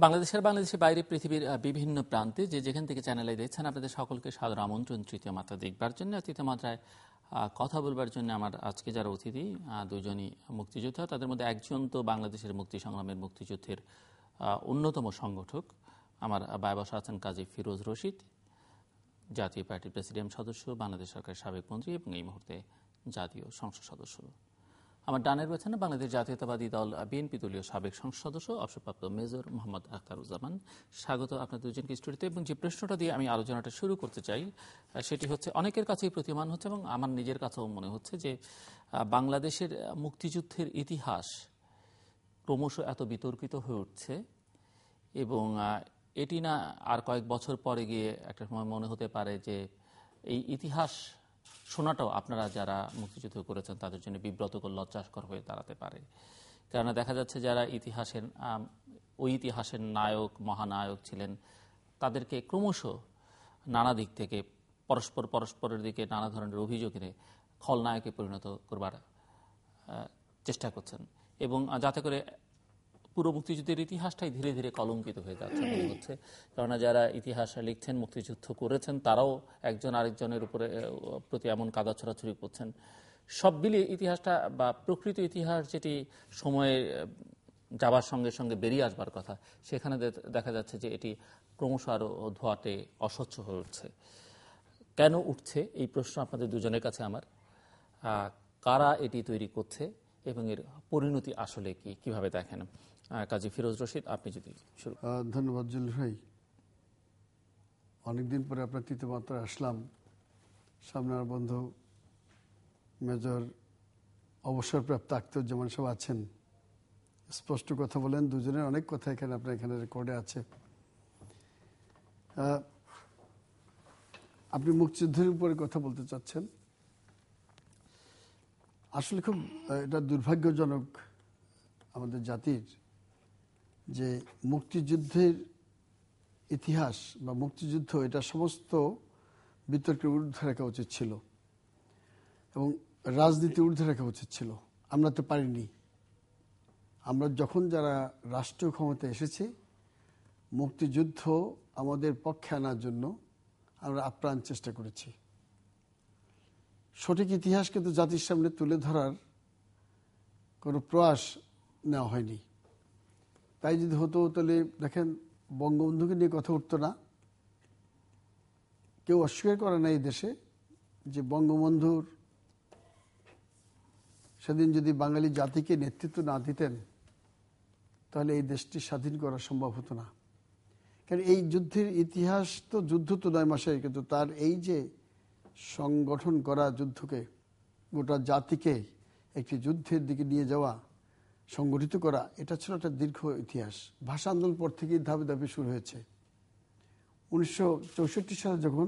বাংলাদেশের বাইরে পৃথিবীর বিভিন্ন প্রান্তে যেখান থেকে চ্যানেলে দেখছেন আপনাদের সকলকে সাদর আমন্ত্রণ তৃতীয় মাত্রা দেখবার জন্য। তৃতীয় মাত্রায় কথা বলবার জন্য আমার আজকে যারা অতিথি দুজনই মুক্তিযোদ্ধা, তাদের মধ্যে একজন তো বাংলাদেশের মুক্তি সংগ্রামের মুক্তিযুদ্ধের অন্যতম সংগঠক, আমার বায় বসা আছেন কাজী ফিরোজ রশিদ, জাতীয় পার্টির প্রেসিডিয়াম সদস্য, বাংলাদেশ সরকারের সাবেক মন্ত্রী এবং এই মুহূর্তে জাতীয় সংসদ সদস্য। আমার ডানের পেছনে বাংলাদেশ জাতীয়তাবাদী দল বিএনপি দলীয় সাবেক সংসদ সদস্য অবসরপ্রাপ্ত মেজর মোহাম্মদ আখতারুজ্জামান। স্বাগত আপনার দুজনকে স্টুডিওতে। এবং যে প্রশ্নটা দিয়ে আমি আলোচনাটা শুরু করতে চাই সেটি হচ্ছে, অনেকের কাছেই প্রতীয়মান হচ্ছে এবং আমার নিজের কাছেও মনে হচ্ছে যে বাংলাদেশের মুক্তিযুদ্ধের ইতিহাস ক্রমশ এত বিতর্কিত হয়ে উঠছে এবং এটি না আর কয়েক বছর পরে গিয়ে একটা সময় মনে হতে পারে যে এই ইতিহাস শোনাটাও আপনারা যারা মুক্তিযুদ্ধ করেছেন তাদের জন্য বিব্রতকর, লজ্জাস্কর হয়ে দাঁড়াতে পারে। কেননা দেখা যাচ্ছে যারা ওই ইতিহাসের নায়ক, মহানায়ক ছিলেন, তাদেরকে ক্রমশ নানা দিক থেকে পরস্পরের দিকে নানা ধরনের অভিযোগ এনে খলনায়কে পরিণত করবার চেষ্টা করছেন এবং যাতে করে পুরো মুক্তিযুদ্ধের ইতিহাসটাই ধীরে ধীরে কলঙ্কিত হয়ে যাচ্ছে মনে হচ্ছে। কেননা যারা ইতিহাস লিখছেন, মুক্তিযুদ্ধ করেছেন, তারাও একজন আরেকজনের প্রতি এমন কাদা ছড়াছড়ি করছেন। সব মিলিয়ে ইতিহাসটা বা প্রকৃত ইতিহাস যেটি সময়ে যাবার সঙ্গে সঙ্গে বেরিয়ে আসবার কথা, সেখানে দেখা যাচ্ছে যে এটি ক্রমশ আরও ধোয়াটে, অস্বচ্ছ হয়ে উঠছে। কেন উঠছে এই প্রশ্ন আপনাদের দুজনের কাছে আমার। কারা এটি তৈরি করছে এবং এর পরিণতি আসলে কিভাবে দেখেন? কাজী ফিরোজ রশিদ, আপনি যদি শুরু। ধন্যবাদ জলিল ভাই। অনেকদিন পরে আপনার তৃতীয় মাত্রায় আসলাম। সামনে আমার বন্ধু মেজর অবসরপ্রাপ্ত আখতারুজ্জামান সাহেব আছেন, স্পষ্ট কথা বলেন। দুজনের অনেক কথা এখানে আপনার এখানে রেকর্ডে আছে। আপনি মুক্তিযুদ্ধের উপরে কথা বলতে চাচ্ছেন। আসলে খুব এটা দুর্ভাগ্যজনক আমাদের জাতির যে মুক্তিযুদ্ধের ইতিহাস বা মুক্তিযুদ্ধ এটা সমস্ত বিতর্কের ঊর্ধ্বে রাখা উচিত ছিল এবং রাজনীতি ঊর্ধ্বে রাখা উচিত ছিল। আমরা তো পারিনি। আমরা যখন যারা রাষ্ট্রীয় ক্ষমতায় এসেছি, মুক্তিযুদ্ধ আমাদের পক্ষে আনার জন্য আমরা আপ্রাণ চেষ্টা করেছি। সঠিক ইতিহাস কিন্তু জাতির সামনে তুলে ধরার কোনো প্রয়াস নেওয়া হয়নি। তাই যদি হতো তাহলে দেখেন বঙ্গবন্ধুকে নিয়ে কথা উঠতো না। কেউ অস্বীকার করে না এই দেশে যে বঙ্গবন্ধুর সেদিন যদি বাঙালি জাতিকে নেতৃত্ব না দিতেন তাহলে এই দেশটি স্বাধীন করা সম্ভব হতো না। কারণ এই যুদ্ধের ইতিহাস তো যুদ্ধ তো 9 মাসের, কিন্তু তার এই যে সংগঠন করা যুদ্ধকে, গোটা জাতিকে একটি যুদ্ধের দিকে নিয়ে যাওয়া, সংগঠিত করা, এটা ছিল একটা দীর্ঘ ইতিহাস। ভাষা আন্দোলন পর থেকেই ধাপে ধাপে শুরু হয়েছে। 1964 সালে যখন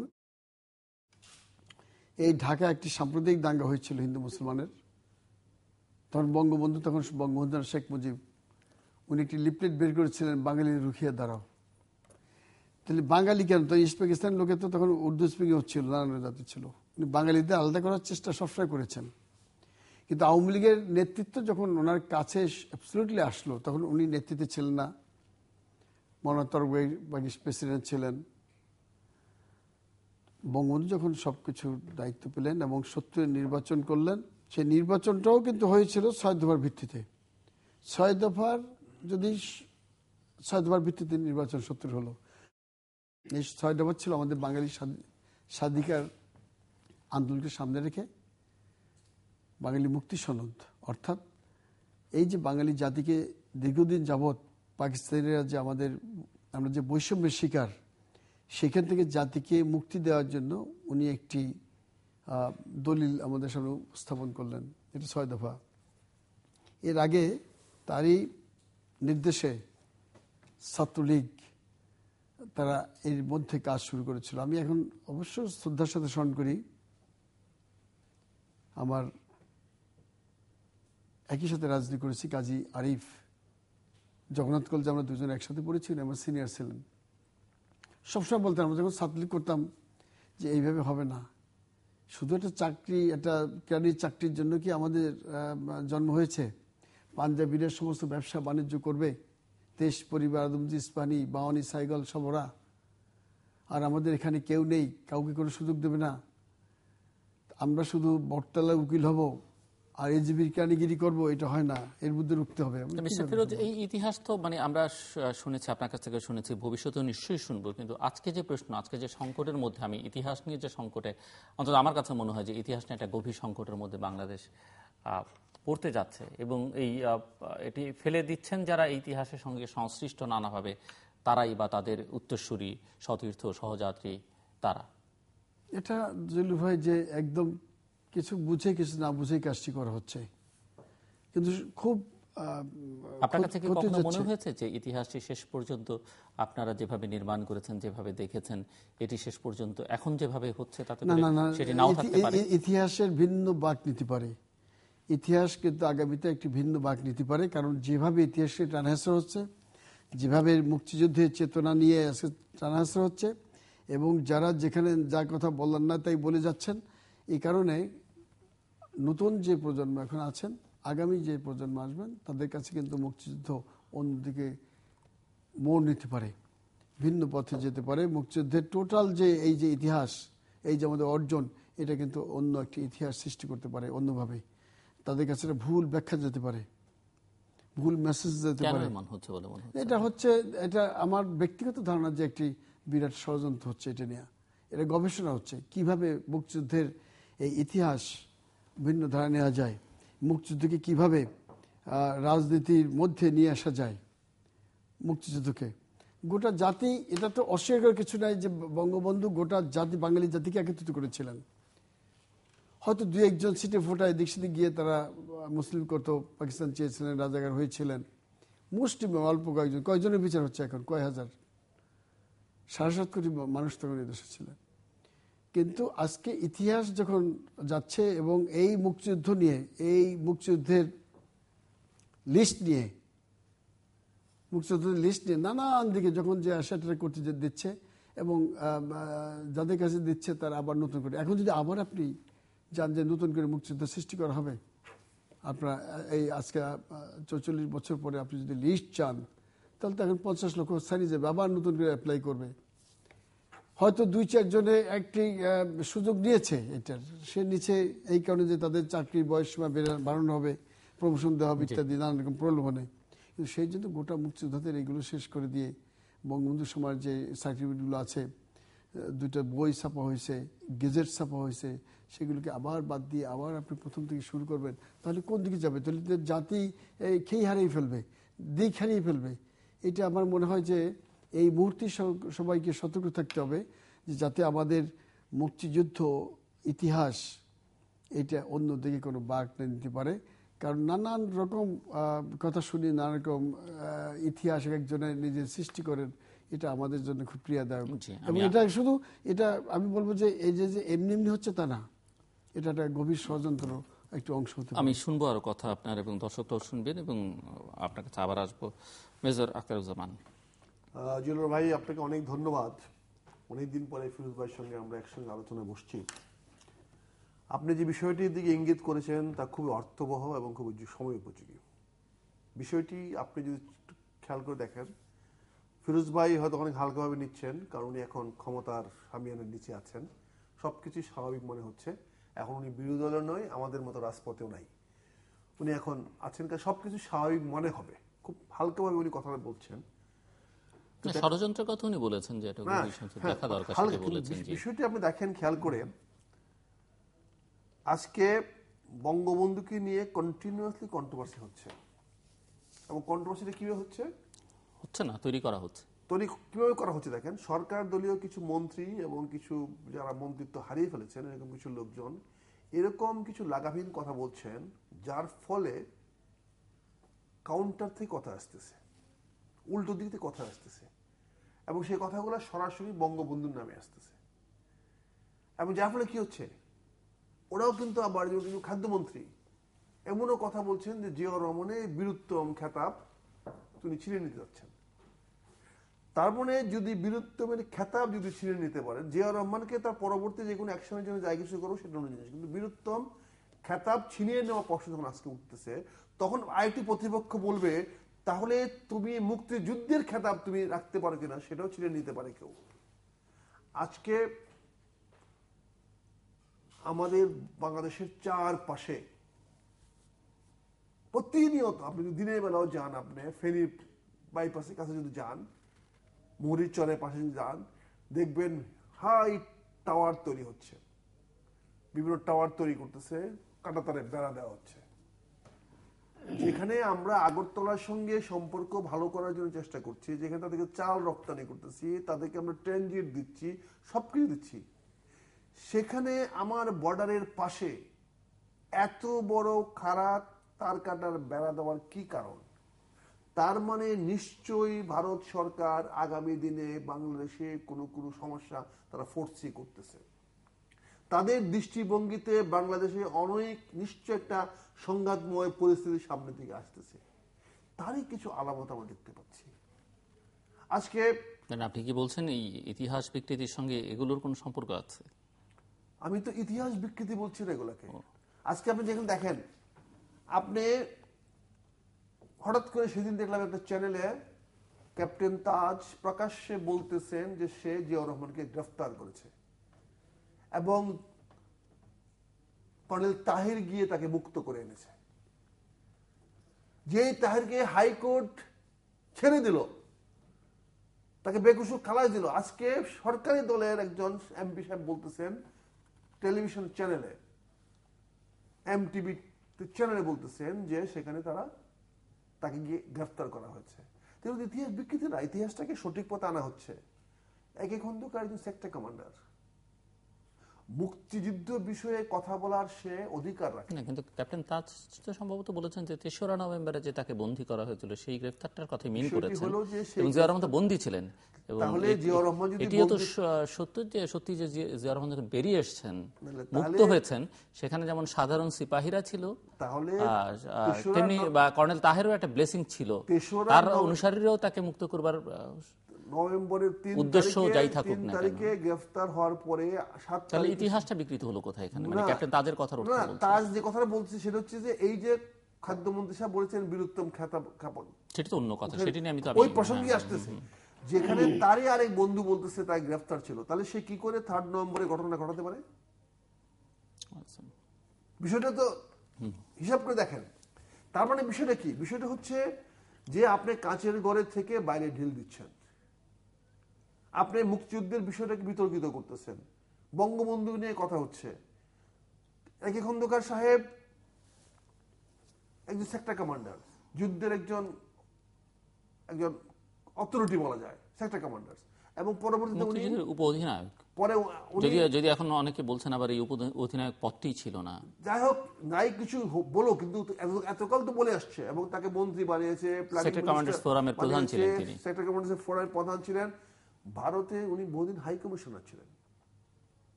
এই ঢাকা একটি সাম্প্রদায়িক দাঙ্গা হয়েছিল হিন্দু মুসলমানের, তখন বঙ্গবন্ধু শেখ মুজিব উনি একটি লিফলেট বের করেছিলেন, বাঙালি রুখিয়া দাঁড়াও। তাহলে বাঙালি কেন? তো ইস্ট পাকিস্তান লোকে তো তখন উর্দু স্পিকিং হচ্ছিল, নানান জাতি ছিল। উনি বাঙালিদের আলাদা করার চেষ্টা সবসময় করেছেন। কিন্তু আওয়ামী লীগের নেতৃত্ব যখন ওনার কাছে অ্যাবসলিউটলি আসলো, তখন উনি নেতৃত্বে ছিলেন না। মনোহর প্রেসিডেন্ট ছিলেন। বঙ্গবন্ধু যখন সবকিছুর দায়িত্ব পেলেন এবং 70 নির্বাচন করলেন, সেই নির্বাচনটাও কিন্তু হয়েছিল 6 দফার ভিত্তিতে। 6 দফার ভিত্তিতে নির্বাচন 70 হলো। এই 6 দফা ছিল আমাদের বাঙালি স্বাধিকার আন্দোলনকে সামনে রেখে বাঙালি মুক্তি সনদ। অর্থাৎ এই যে বাঙালি জাতিকে দীর্ঘদিন যাবৎ পাকিস্তানিরা যে আমরা যে বৈষম্যের শিকার, সেখান থেকে জাতিকে মুক্তি দেওয়ার জন্য উনি একটি দলিল আমাদের সামনে উপস্থাপন করলেন। এটা 6 দফা। এর আগে তারই নির্দেশে ছাত্রলীগ তারা এর মধ্যে কাজ শুরু করেছিল। আমি এখন অবশ্য শ্রদ্ধার সাথে স্মরণ করি আমার একই সাথে রাজনীতি করেছি কাজী আরিফ, জগন্নাথ কলেজে আমরা দুজন একসাথে পড়েছি, আমার সিনিয়র ছিলেন। সবসময় বলতাম, আমরা যখন ছাত্রলীগ করতাম, যে এইভাবে হবে না। শুধু একটা চাকরি, একটা কেরানির চাকরির জন্য কি আমাদের জন্ম হয়েছে? পাঞ্জাবিরা সমস্ত ব্যবসা বাণিজ্য করবে, দেশ পরিবার আদমজি ইস্পানি বাওয়ানি সাইগল সবরা, আর আমাদের এখানে কেউ নেই, কাউকে কোনো সুযোগ দেবে না, আমরা শুধু বটতলায় উকিল হব আর এজিবির কানিগিরি করবো, এটা হয় না, এর মধ্যে রুখতে হবে। মিস্টার ফিরোজ, এই ইতিহাস তো মানে আমরা শুনেছি, আপনার কাছ থেকে শুনেছি, ভবিষ্যতেও নিশ্চয়ই শুনবো, কিন্তু আজকে যে প্রশ্ন, আজকে যে সংকটের মধ্যে, আমি ইতিহাস নিয়ে যে সংকটে, অন্তত আমার কাছে মনে হয় যে ইতিহাস নিয়ে একটা গভীর সংকটের মধ্যে বাংলাদেশ পড়তে যাচ্ছে, এবং এটি ফেলে দিচ্ছেন যারা এই ইতিহাসের সঙ্গে সংশ্লিষ্ট নানাভাবে, তারাই বা তাদের উত্তরসূরি, সতীর্থ, সহযাত্রী তারা। এটা জলিল ভাই, যে একদম কিছু বুঝে কিছু না বুঝে কাজটি করা হচ্ছে, কিন্তু খুব আপনার কাছে কি কখনো মনে হয়েছে যে ইতিহাসটি শেষ পর্যন্ত আপনারা যেভাবে নির্মাণ করেছেন, যেভাবে দেখেছেন, এটি শেষ পর্যন্ত এখন যেভাবে হচ্ছে তাতে সেটি নাও থাকতে পারে? ইতিহাসের ভিন্ন বাঁক নিতে পারে, ইতিহাস কিন্তু আগামীতে একটি ভিন্ন বাঁক নিতে পারে, কারণ যেভাবে ইতিহাসে ট্রান্সফার হচ্ছে, যেভাবে মুক্তিযুদ্ধের চেতনা নিয়ে ট্রান্সফার হচ্ছে, এবং যারা যেখানে যা কথা বললেন না তাই বলে যাচ্ছেন, এই কারণে নতুন যে প্রজন্ম এখন আছেন, আগামী যে প্রজন্ম আসবেন, তাদের কাছে কিন্তু মুক্তিযুদ্ধ অন্যদিকে মোড় নিতে পারে, ভিন্ন পথে যেতে পারে। মুক্তিযুদ্ধের টোটাল যে এই যে ইতিহাস, এই যে আমাদের অর্জন, এটা কিন্তু অন্য একটি ইতিহাস সৃষ্টি করতে পারে অন্যভাবে। তাদের কাছে ভুল ব্যাখ্যা যেতে পারে, ভুল মেসেজ যেতে পারে। এটা হচ্ছে, এটা আমার ব্যক্তিগত ধারণা যে একটি বিরাট ষড়যন্ত্র হচ্ছে এটা নিয়ে, এটা গবেষণা হচ্ছে কিভাবে মুক্তিযুদ্ধের এই ইতিহাস ভিন্ন ধারা নেওয়া যায়, মুক্তিযুদ্ধকে কিভাবে রাজনীতির মধ্যে নিয়ে আসা যায়। মুক্তিযুদ্ধকে গোটা জাতি, এটা তো অস্বীকার কিছু নাই যে বঙ্গবন্ধু গোটা জাতি, বাঙালি জাতিকে একত্রিত করেছিলেন। হয়তো দুই একজন সিটে ফোটায় দিক সেদিক গিয়ে তারা মুসলিম করতো, পাকিস্তান চেয়েছিলেন, রাজাকার হয়েছিলেন, মুসলিম অল্প কয়েকজনের বিচার হচ্ছে এখন, কয় হাজার, 7.5 কোটি মানুষ তখন এই দেশে ছিলেন। কিন্তু আজকে ইতিহাস যখন যাচ্ছে, এবং এই মুক্তিযুদ্ধ নিয়ে, এই মুক্তিযুদ্ধের লিস্ট নিয়ে, মুক্তিযুদ্ধের লিস্ট নিয়ে নানান দিকে যখন যে আশাটা করতে দিচ্ছে, এবং যাদের কাছে দিচ্ছে তারা আবার নতুন করে, এখন যদি আবার আপনি যান যে নতুন করে মুক্তিযুদ্ধ সৃষ্টি করা হবে, আপনার এই আজকে 44 বছর পরে আপনি যদি লিস্ট চান, তাহলে তো এখন 50 লক্ষ ছাড়িয়ে যাবে, আবার নতুন করে অ্যাপ্লাই করবে। হয়তো 2-4 জনে একটি সুযোগ নিয়েছে এটার, সে নিচে এই কারণে যে তাদের চাকরির বয়স সীমা বাড়ানো হবে, প্রমোশন দেওয়া হবে ইত্যাদি নানান রকম প্রলোভনে। কিন্তু সেই জন্য গোটা মুক্তিযোদ্ধাদের এইগুলো শেষ করে দিয়ে বঙ্গবন্ধু সমাজ যে সার্টিফিকেটগুলো আছে, 2টা বই ছাপা হয়েছে, গেজেট ছাপা হয়েছে, সেগুলোকে আবার বাদ দিয়ে আবার আপনি প্রথম থেকে শুরু করবেন, তাহলে কোন দিকে যাবে? তাহলে জাতি খেই হারিয়ে ফেলবে, দিক হারিয়ে ফেলবে। এটা আমার মনে হয় যে এই মুহূর্তে সবাইকে সতর্ক থাকতে হবে, যে যাতে আমাদের মুক্তিযুদ্ধ ইতিহাস এটা অন্যদিকে কোনো বাঁক না নিতে পারে। কারণ নানান রকম কথা শুনি, নানা রকম ইতিহাস একজনের নিজের সৃষ্টি করেন, এটা আমাদের জন্য খুব প্রিয়দায়ক। এবং এটা শুধু, এটা আমি বলবো যে এই যে এমনি এমনি হচ্ছে তা না, এটা একটা গভীর ষড়যন্ত্র একটু অংশ হতে। আমি শুনবো আরো কথা আপনার, এবং দর্শকরাও শুনবেন, এবং আপনার কাছে আবার আসবো। মেজর আখতারুজ্জামান। জুয়েল ভাই, আপনাকে অনেক ধন্যবাদ। অনেকদিন পরে ফিরোজ ভাইয়ের সঙ্গে আমরা একসঙ্গে আলোচনায় বসছি। আপনি যে বিষয়টির দিকে ইঙ্গিত করেছেন তা খুবই অর্থবহ এবং খুবই সময় উপযোগী। বিষয়টি আপনি যদি খেয়াল করে দেখেন, ফিরোজ ভাই হয়তো অনেক হালকাভাবে নিচ্ছেন, কারণ উনি এখন ক্ষমতার সামিয়ানের নিচে আছেন, সবকিছু স্বাভাবিক মনে হচ্ছে। এখন উনি বিরোধী দলের নয়, আমাদের মতো রাজপথেও নাই, উনি এখন আছেন, সবকিছু স্বাভাবিক মনে হবে, খুব হালকাভাবে উনি কথাটা বলছেন। ষড়যন্ত্রের কথা উনি বলেছেন যে এটা দেখা দরকার, সেটা বলেছেন। বিষয়টি আপনি দেখেন, খেয়াল করে, আজকে বঙ্গবন্ধুকে নিয়ে কন্টিনিউয়াসলি কন্ট্রোভার্সি হচ্ছে, এবং কন্ট্রোভার্সিটা কিভাবে হচ্ছে? হচ্ছে না, তৈরি করা হচ্ছে। কিভাবে করা হচ্ছে দেখেন, সরকার দলীয় কিছু মন্ত্রী এবং কিছু যারা মন্ত্রিত্ব হারিয়ে ফেলেছেন, এরকম কিছু লোকজন এরকম কিছু লাগামহীন কথা বলছেন, যার ফলে কাউন্টার থেকে কথা আসতেছে, উল্টো দিক থেকে কথা আসতেছে, এবং সেই কথাগুলো সরাসরি বঙ্গবন্ধুর নামে আসতেছে। এবং যার ফলে কি হচ্ছে, ওরাও কিন্তু আবার কিন্তু খাদ্যমন্ত্রী এমনও কথা বলছেন যে জিয়াউর রহমানের বীরুত্তম খেতাব তিনি ছিঁড়ে নিতে যাচ্ছেন। তার মানে যদি বীরুত্তমের খেতাব যদি ছিঁড়ে নিতে পারেন, জিয়াউর রহমানকে তার পরবর্তী যে কোনো অ্যাকশনের জন্য যা কিছু করবো সেটা অন্য জিনিস, কিন্তু বীরুত্তম খেতাব ছিনিয়ে নেওয়া প্রশ্ন যখন আজকে উঠতেছে, তখন আরেকটি প্রতিপক্ষ বলবে তাহলে তুমি মুক্তিযুদ্ধের খেতাব তুমি রাখতে পারো কিনা সেটাও ছিঁড়ে নিতে পারে কেউ। আজকে আমাদের বাংলাদেশের চারপাশে প্রতিনিয়ত, আপনি যদি দিনের বেলাও যান, আপনি ফেনী বাইপাসের কাছে যদি যান, মুহুরীর চরের পাশে যদি যান, দেখবেন হাই টাওয়ার তৈরি হচ্ছে, বিভিন্ন টাওয়ার তৈরি করতেছে, কাঁটাতারে বেড়া দেওয়া হচ্ছে। যেখানে আমরা আগরতলার সঙ্গে সম্পর্ক ভালো করার জন্য চেষ্টা করছি, যেখানে তাদেরকে চাল রপ্তানি করতেছি, তাদেরকে আমরা ট্রানজিট দিচ্ছি, সবকিছু দিচ্ছি, সেখানে আমার বর্ডারের পাশে এত বড় খারাপ তার কাটার বেড়া দেওয়ার কি কারণ? তার মানে নিশ্চয়ই ভারত সরকার আগামী দিনে বাংলাদেশে কোনো সমস্যা তারা ফোর্সি করতেছে। তাদের দৃষ্টিভঙ্গিতে বাংলাদেশে অনেক নিশ্চয় একটা সংঘাতময় পরিস্থিতির সামনে দিকে আসতেছে, তারই কিছু আলামত আমরা দেখতে পাচ্ছি। আজকে আপনি কি বলছেন এই ইতিহাস বিকৃতির সঙ্গে এগুলোর কোনো সম্পর্ক আছে? আমি তো ইতিহাস বিকৃতি বলছি না এগুলাকে। আজকে আপনি যেখানে দেখেন, আপনি হঠাৎ করে সেদিন দেখলাম একটা চ্যানেলে ক্যাপ্টেন তাজ প্রকাশ্যে বলতেছেন যে সে জিয়াউর রহমানকে গ্রেফতার করেছে এবং কর্নেল তাহির গিয়ে তাকে মুক্ত করে এনেছে। যে তাহিরকে হাইকোর্ট ছেড়ে দিল, তাকে বেকসুর খালাস দিল। আজকে সরকারি দলের একজন এমপি সাহেব বলতেছেন টেলিভিশন চ্যানেলে, এমটিভি চ্যানেলে বলতেছেন যে সেখানে তাকে গিয়ে গ্রেফতার করা হয়েছে। ইতিহাস বিকৃতি না, ইতিহাসটাকে সঠিক পথে আনা হচ্ছে। একে খন্দকার একজন সেক্টর কমান্ডার, মুক্তিযুদ্ধ বিষয়ে কথা বলার সে অধিকার রাখে না, কিন্তু ক্যাপ্টেন তাজ সম্ভবত বলেছেন যে ৩রা নভেম্বরে যে তাকে বন্দী করা হয়েছিল সেই গ্রেফতারটার কথা মিন করেছেন এবং জিয়াউর রহমান তো বন্দী ছিলেন। তাহলে জিয়াউর রহমান যদি এটিও তো সত্যি যে জিয়াউর রহমান যখন বেরিয়ে এসেছেন, মুক্ত হয়েছেন, সেখানে যেমন সাধারণ সিপাহীরা ছিল, তাহলে তেমনি বা কর্নেল তাহেরও একটা ব্লেসিং ছিল, তার অনুসারীরাও তাকে মুক্ত করবার নভেম্বরের ৩ উদ্দেশ্য যাই থাকুক না তারিখে গ্রেফতার হওয়ার পরে ৭ তাহলে ইতিহাসটা বিকৃত হলো কোথায় এখানে? মানে ক্যাপ্টেন তাজের কথা না, তাজ যে কথাটা বলছে সেটা হচ্ছে যে এই যে খাদ্যমন্ত্রী সাহেব বলেছেন বীরুত্তম খাপন, সেটা তো অন্য কথা, সেটা নিয়ে আমি তো ওই প্রসঙ্গে আসতেছে, যেখানে তারই আরেক বন্ধু বলতেছে তাই গ্রেফতার ছিল। তাহলে সে কি করে 3 নভেম্বরে ঘটনা ঘটাতে পারে? বিষয়টা তো হিসাব করে দেখেন। তার মানে বিষয়টা কি? বিষয়টা হচ্ছে যে আপনি কাঁচের ঘরের থেকে বাইরে ঢিল দিচ্ছেন, আপনি মুক্তিযুদ্ধের বিষয়টাকে বিতর্কিত করতেছেন, বঙ্গবন্ধু নিয়ে কথা হচ্ছে। একে খন্দকার সাহেব একজন সেক্টর কমান্ডার, যুদ্ধের একজন অথরিটি বলা যায়, সেক্টর কমান্ডার, এবং পরবর্তীতে উনি উপ-অধিনায়ক। পরে যদি এখন অনেকে বলছেন আবার এই উপ-অধিনায়ক পদটিই ছিল না। যাই হোক, নাই কিছু বলো, কিন্তু এতকাল তো বলে আসছে এবং তাকে মন্ত্রী বানিয়েছে, সেক্টর কমান্ডার্স ফোরামের প্রধান ছিলেন তিনি, সেক্টর কমান্ডার্স ফোরামের প্রধান ছিলেন। ভারতে উনি বহুদিন হাই কমিশনার ছিলেন,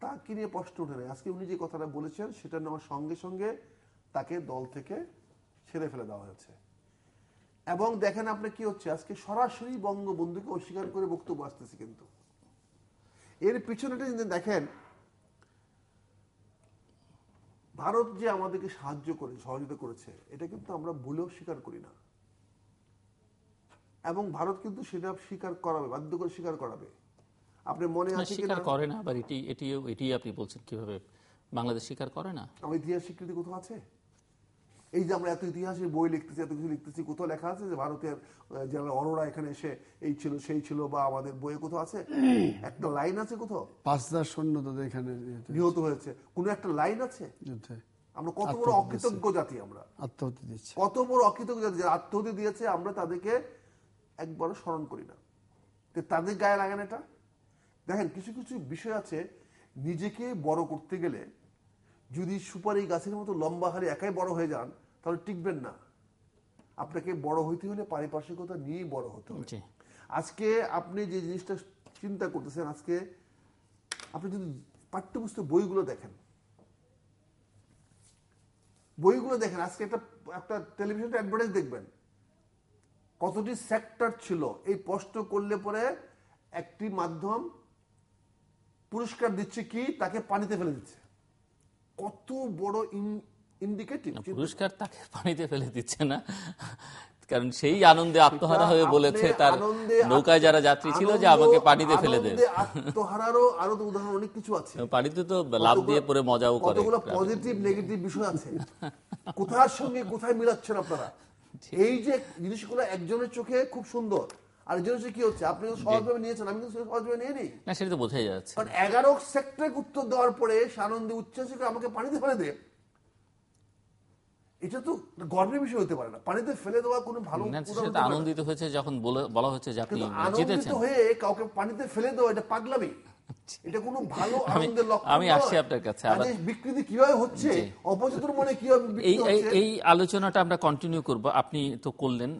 তাকে নিয়ে প্রশ্ন ওঠে নাই। আজকে উনি যে কথাটা বলেছেন সেটা নেওয়ার সঙ্গে সঙ্গে তাকে দল থেকে ছেড়ে ফেলে দেওয়া হয়েছে। এবং দেখেন আপনি কি হচ্ছে, আজকে সরাসরি বঙ্গবন্ধুকে অস্বীকার করে বক্তব্য আসতেছে। কিন্তু এর পিছনেটা যদি দেখেন, ভারত যে আমাদেরকে সহযোগিতা করেছে, এটা কিন্তু আমরা ভুলেও স্বীকার করি না, এবং ভারত কিন্তু সেটা স্বীকার করাবে, বাধ্য করে স্বীকার করাবে। আপনি মনে আছে কিনা? স্বীকার করে না, আবার এটি আপনি বলছেন কিভাবে বাংলাদেশ স্বীকার করে না? আমার ইতিহাস স্বীকৃতি কোথাও আছে? এই যে আমরা এত ইতিহাসের বই লিখতেছি, এত কিছু লিখতেছি, কোথাও লেখা আছে যে ভারতের জেনারেল অরোরা এখানে এসে এই ছিল সেই ছিল, বা আমাদের বইয়ে কোথাও আছে? একটা লাইন আছে কোথাও? 5000 সৈন্য তাদের এখানে নিহত হয়েছে, কোন একটা লাইন আছে? আমরা কত বড় অকৃতজ্ঞ জাতি, আমরা আত্মহত্যা দিচ্ছে, কত বড় অকৃতজ্ঞ জাতি, যারা আত্মহত্যা দিয়েছে আমরা তাদেরকে একবারও স্মরণ করি না। তাদের গায়ে লাগে না এটা? দেখেন, কিছু কিছু বিষয় আছে, নিজেকে বড় করতে গেলে যদি সুপারি গাছের মতো লম্বা হারে একাই বড় হয়ে যান তাহলে টিকবেন না। আপনাকে বড় হইতে হলে পারিপার্শ্বিকতা নিয়েই বড় হতে হবে। আজকে আপনি যে জিনিসটা চিন্তা করতেছেন, আজকে আপনি যদি পাঠ্যপুস্তক বইগুলো দেখেন, আজকে একটা টেলিভিশন অ্যাডভার্টাইজ দেখবেন, কতটি সেক্টর ছিল। এই প্রশ্ন করলে পরে একটি মাধ্যম পুরস্কার দিচ্ছে কি, তাকে পানিতে ফেলে দিচ্ছে। কত বড় ইন্ডিকেটিভ। পুরস্কার তাকে পানিতে ফেলে দিচ্ছে না, কারণ সেই আনন্দে আত্মহারা হয়ে বলেছে তার নৌকায় যারা যাত্রী ছিল যে আমাকে পানিতে ফেলে দেন। আত্মহারারও আরো তো উদাহরণ অনেক কিছু আছে। পানিতে তো লাফ দিয়ে পরে মজাও করে। কতগুলো পজিটিভ নেগেটিভ বিষয় আছে, কোথার সঙ্গে কোথায় মিলাচ্ছেন আপনারা? এই যে জিনিসগুলো একজনের চোখে খুব সুন্দর, আরেকজনের চোখে কি হচ্ছে? আপনি তো সহজভাবে নিয়েছেন, আমি কিন্তু সহজভাবে নিয়ে নিই না, সেটা তো বোঝাই যাচ্ছে। কারণ 11 সেক্টরে উত্তর দেওয়ার পরে আনন্দে উচ্ছ্বাস করে আমাকে পানিতে ফেলে দে, এটা তো গর্বের বিষয় হতে পারে না। পানিতে ফেলে দেওয়া কোনো ভালো সেটা আনন্দিত হয়েছে যখন বলা হচ্ছে যে আপনি জিতেছেন। হয়ে কাউকে পানিতে ফেলে দেওয়া এটা পাগলামি, এটা কোনো ভালো আনন্দের লক্ষণ। আমি আসছি আপনার কাছে, বিকৃতি কিভাবে হচ্ছে, অপচেতন মনে কিভাবে এই আলোচনাটা আমরা কন্টিনিউ করব। আপনি তো করলেন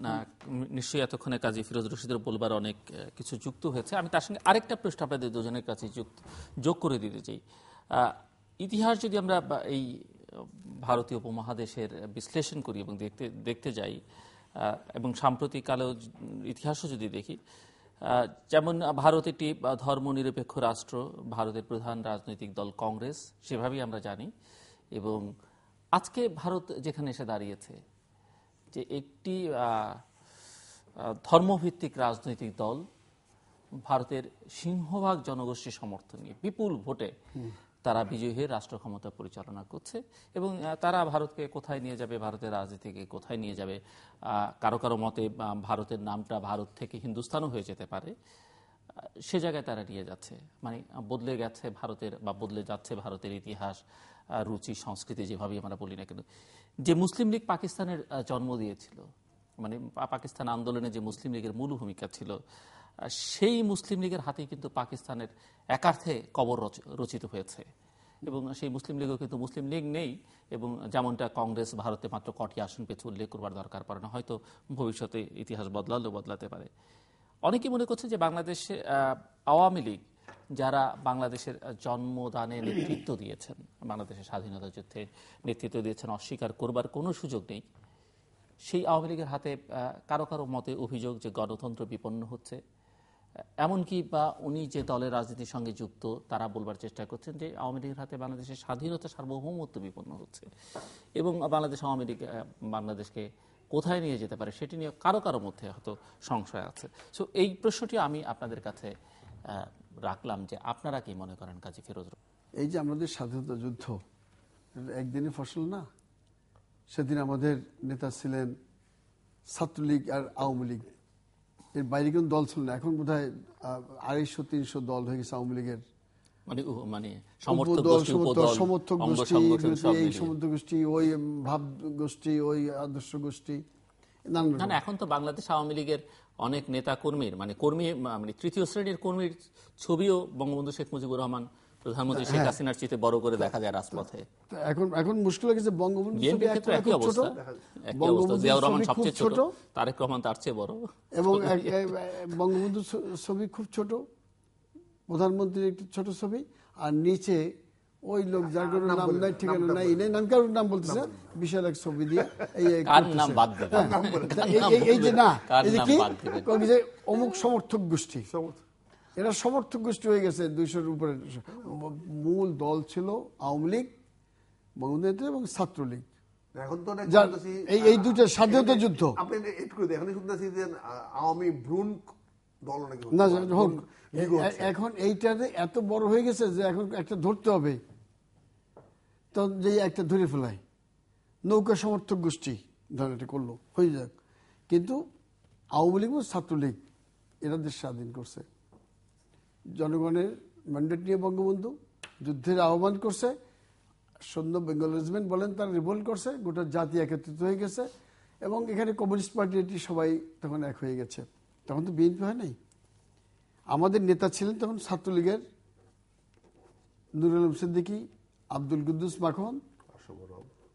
নিশ্চয়ই, এতক্ষণে কাজী ফিরোজ রশিদের বলবার অনেক কিছু যুক্ত হয়েছে। আমি তার সঙ্গে আরেকটা প্রশ্ন আপনাদের দুজনের কাছে যোগ করে দিতে চাই। ইতিহাস যদি আমরা এই ভারতীয় উপমহাদেশের বিশ্লেষণ করি এবং দেখতে যাই, এবং সাম্প্রতিক কালেও ইতিহাসও যদি দেখি, যেমন ভারত একটি ধর্মনিরপেক্ষ রাষ্ট্র, ভারতের প্রধান রাজনৈতিক দল কংগ্রেস, সেভাবেই আমরা জানি। এবং আজকে ভারত যেখানে এসে দাঁড়িয়েছে, যে একটি ধর্মভিত্তিক রাজনৈতিক দল ভারতের সিংহভাগ জনগোষ্ঠীর সমর্থন নিয়ে বিপুল ভোটে তারা বিজয়ী হয়ে রাষ্ট্র ক্ষমতা পরিচালনা করছে। এবং তারা ভারতকে কোথায় নিয়ে যাবে, ভারতের রাজনীতিকে কোথায় নিয়ে যাবে, কারো কারো মতে ভারতের নামটা ভারত থেকে হিন্দুস্তানও হয়ে যেতে পারে, সে জায়গায় তারা নিয়ে যাচ্ছে। মানে বদলে গেছে ভারতের, বা বদলে যাচ্ছে ভারতের ইতিহাস, রুচি, সংস্কৃতি, যেভাবেই আমরা বলি না কেন। যে মুসলিম লীগ পাকিস্তানের জন্ম দিয়েছিল, মানে পাকিস্তান আন্দোলনে যে মুসলিম লীগের মূল ভূমিকা ছিল, সেই মুসলিম লীগের হাতেই কিন্তু পাকিস্তানের একার্থে কবর রচিত হয়েছে। এবং সেই মুসলিম লীগও কিন্তু মুসলিম লীগ নেই। এবং যেমনটা কংগ্রেস ভারতে মাত্র কটি আসন পেয়েছে উল্লেখ করবার দরকার পড়ে না, হয়তো ভবিষ্যতে ইতিহাস বদলালেও বদলাতে পারে। অনেকে মনে করছে যে বাংলাদেশে আওয়ামী লীগ, যারা বাংলাদেশের জন্মদানে নেতৃত্ব দিয়েছেন, বাংলাদেশের স্বাধীনতা যুদ্ধে নেতৃত্ব দিয়েছেন, অস্বীকার করবার কোনো সুযোগ নেই। সেই আওয়ামী লীগের হাতে কারো কারো মতে অভিযোগ যে গণতন্ত্র বিপন্ন হচ্ছে। এমনকি বা উনি যে দলের রাজনীতির সঙ্গে যুক্ত, তারা বলবার চেষ্টা করছেন যে আওয়ামী লীগের হাতে বাংলাদেশের স্বাধীনতা, সার্বভৌমত্ব বিপন্ন হচ্ছে। এবং বাংলাদেশ আওয়ামী লীগ বাংলাদেশকে কোথায় নিয়ে যেতে পারে সেটি নিয়ে কারো কারো মধ্যে হয়তো সংশয় আছে। সো এই প্রশ্নটি আমি আপনাদের কাছে রাখলাম যে আপনারা কি মনে করেন কাজী ফিরোজ? এই যে আমাদের স্বাধীনতা যুদ্ধ একদিনের ফসল না। সেদিন আমাদের নেতা ছিলেন ছাত্রলীগ আর আওয়ামী লীগ, এর বাইরে কোন দল ছিল না। এখন বোধহয় 250-300 দল হয়ে গেছে আওয়ামী লীগের, মানে সমর্থক গোষ্ঠী, এই সমর্থক গোষ্ঠী, ওই ভাব গোষ্ঠী, ওই আদর্শ গোষ্ঠী। না, এখন তো বাংলাদেশ আওয়ামী লীগের অনেক নেতা কর্মীর, মানে তৃতীয় শ্রেণীর কর্মীর ছবিও বঙ্গবন্ধু শেখ মুজিবুর রহমান, প্রধানমন্ত্রী শেখ হাসিনার চেয়ে বড় করে দেখা যায় রাজপথে। এখন মুশকিল হয়ে গেছে। বঙ্গবন্ধু একই অবস্থা, জিয়াউর রহমান সবচেয়ে ছোট, তারেক রহমান তার চেয়ে বড়, এবং বঙ্গবন্ধু ছবি খুব ছোট, প্রধানমন্ত্রীর একটি ছোট ছবি, আর নিচে ওই লোক যার কোনো নাম নাই, ঠিকানা নাই, কারোর নাম বলতেছে, বিশাল এক ছবি দিয়ে এই যে না, এই যে অমুক সমর্থক গোষ্ঠী, এরা সমর্থক গোষ্ঠী হয়ে গেছে 200-র উপরে। মূল দল ছিল আওয়ামী লীগ, বঙ্গবন্ধু এবং ছাত্রলীগ। এখন তো এই দুটো স্বাধীনতা যুদ্ধ আওয়ামী ভ্রূণ দল না হোক, এখন এইটাতে এত বড় হয়ে গেছে যে এখন একটা ধরতে হবে, তো যে একটা ধরে ফেলায় নৌকা সমর্থক গোষ্ঠী ধর এটা করলো, হয়ে যাক। কিন্তু আওয়ামী লীগ ও ছাত্রলীগ এরা দেশ স্বাধীন করছে, জনগণের ম্যান্ডেট নিয়ে বঙ্গবন্ধু যুদ্ধের আহ্বান করছে, সৈন্য বেঙ্গল রেজিমেন্ট বলেন, তারা রিভোল্ট করছে, গোটা জাতি একত্রিত হয়ে গেছে। এবং এখানে কমিউনিস্ট পার্টি সবাই তখন এক হয়ে গেছে। তখন তো বিএনপি হয় নাই। আমাদের নেতা ছিলেন তখন ছাত্রলীগের নুরুল আলম সিদ্দিকী, আব্দুল কুদ্দুস মাখন,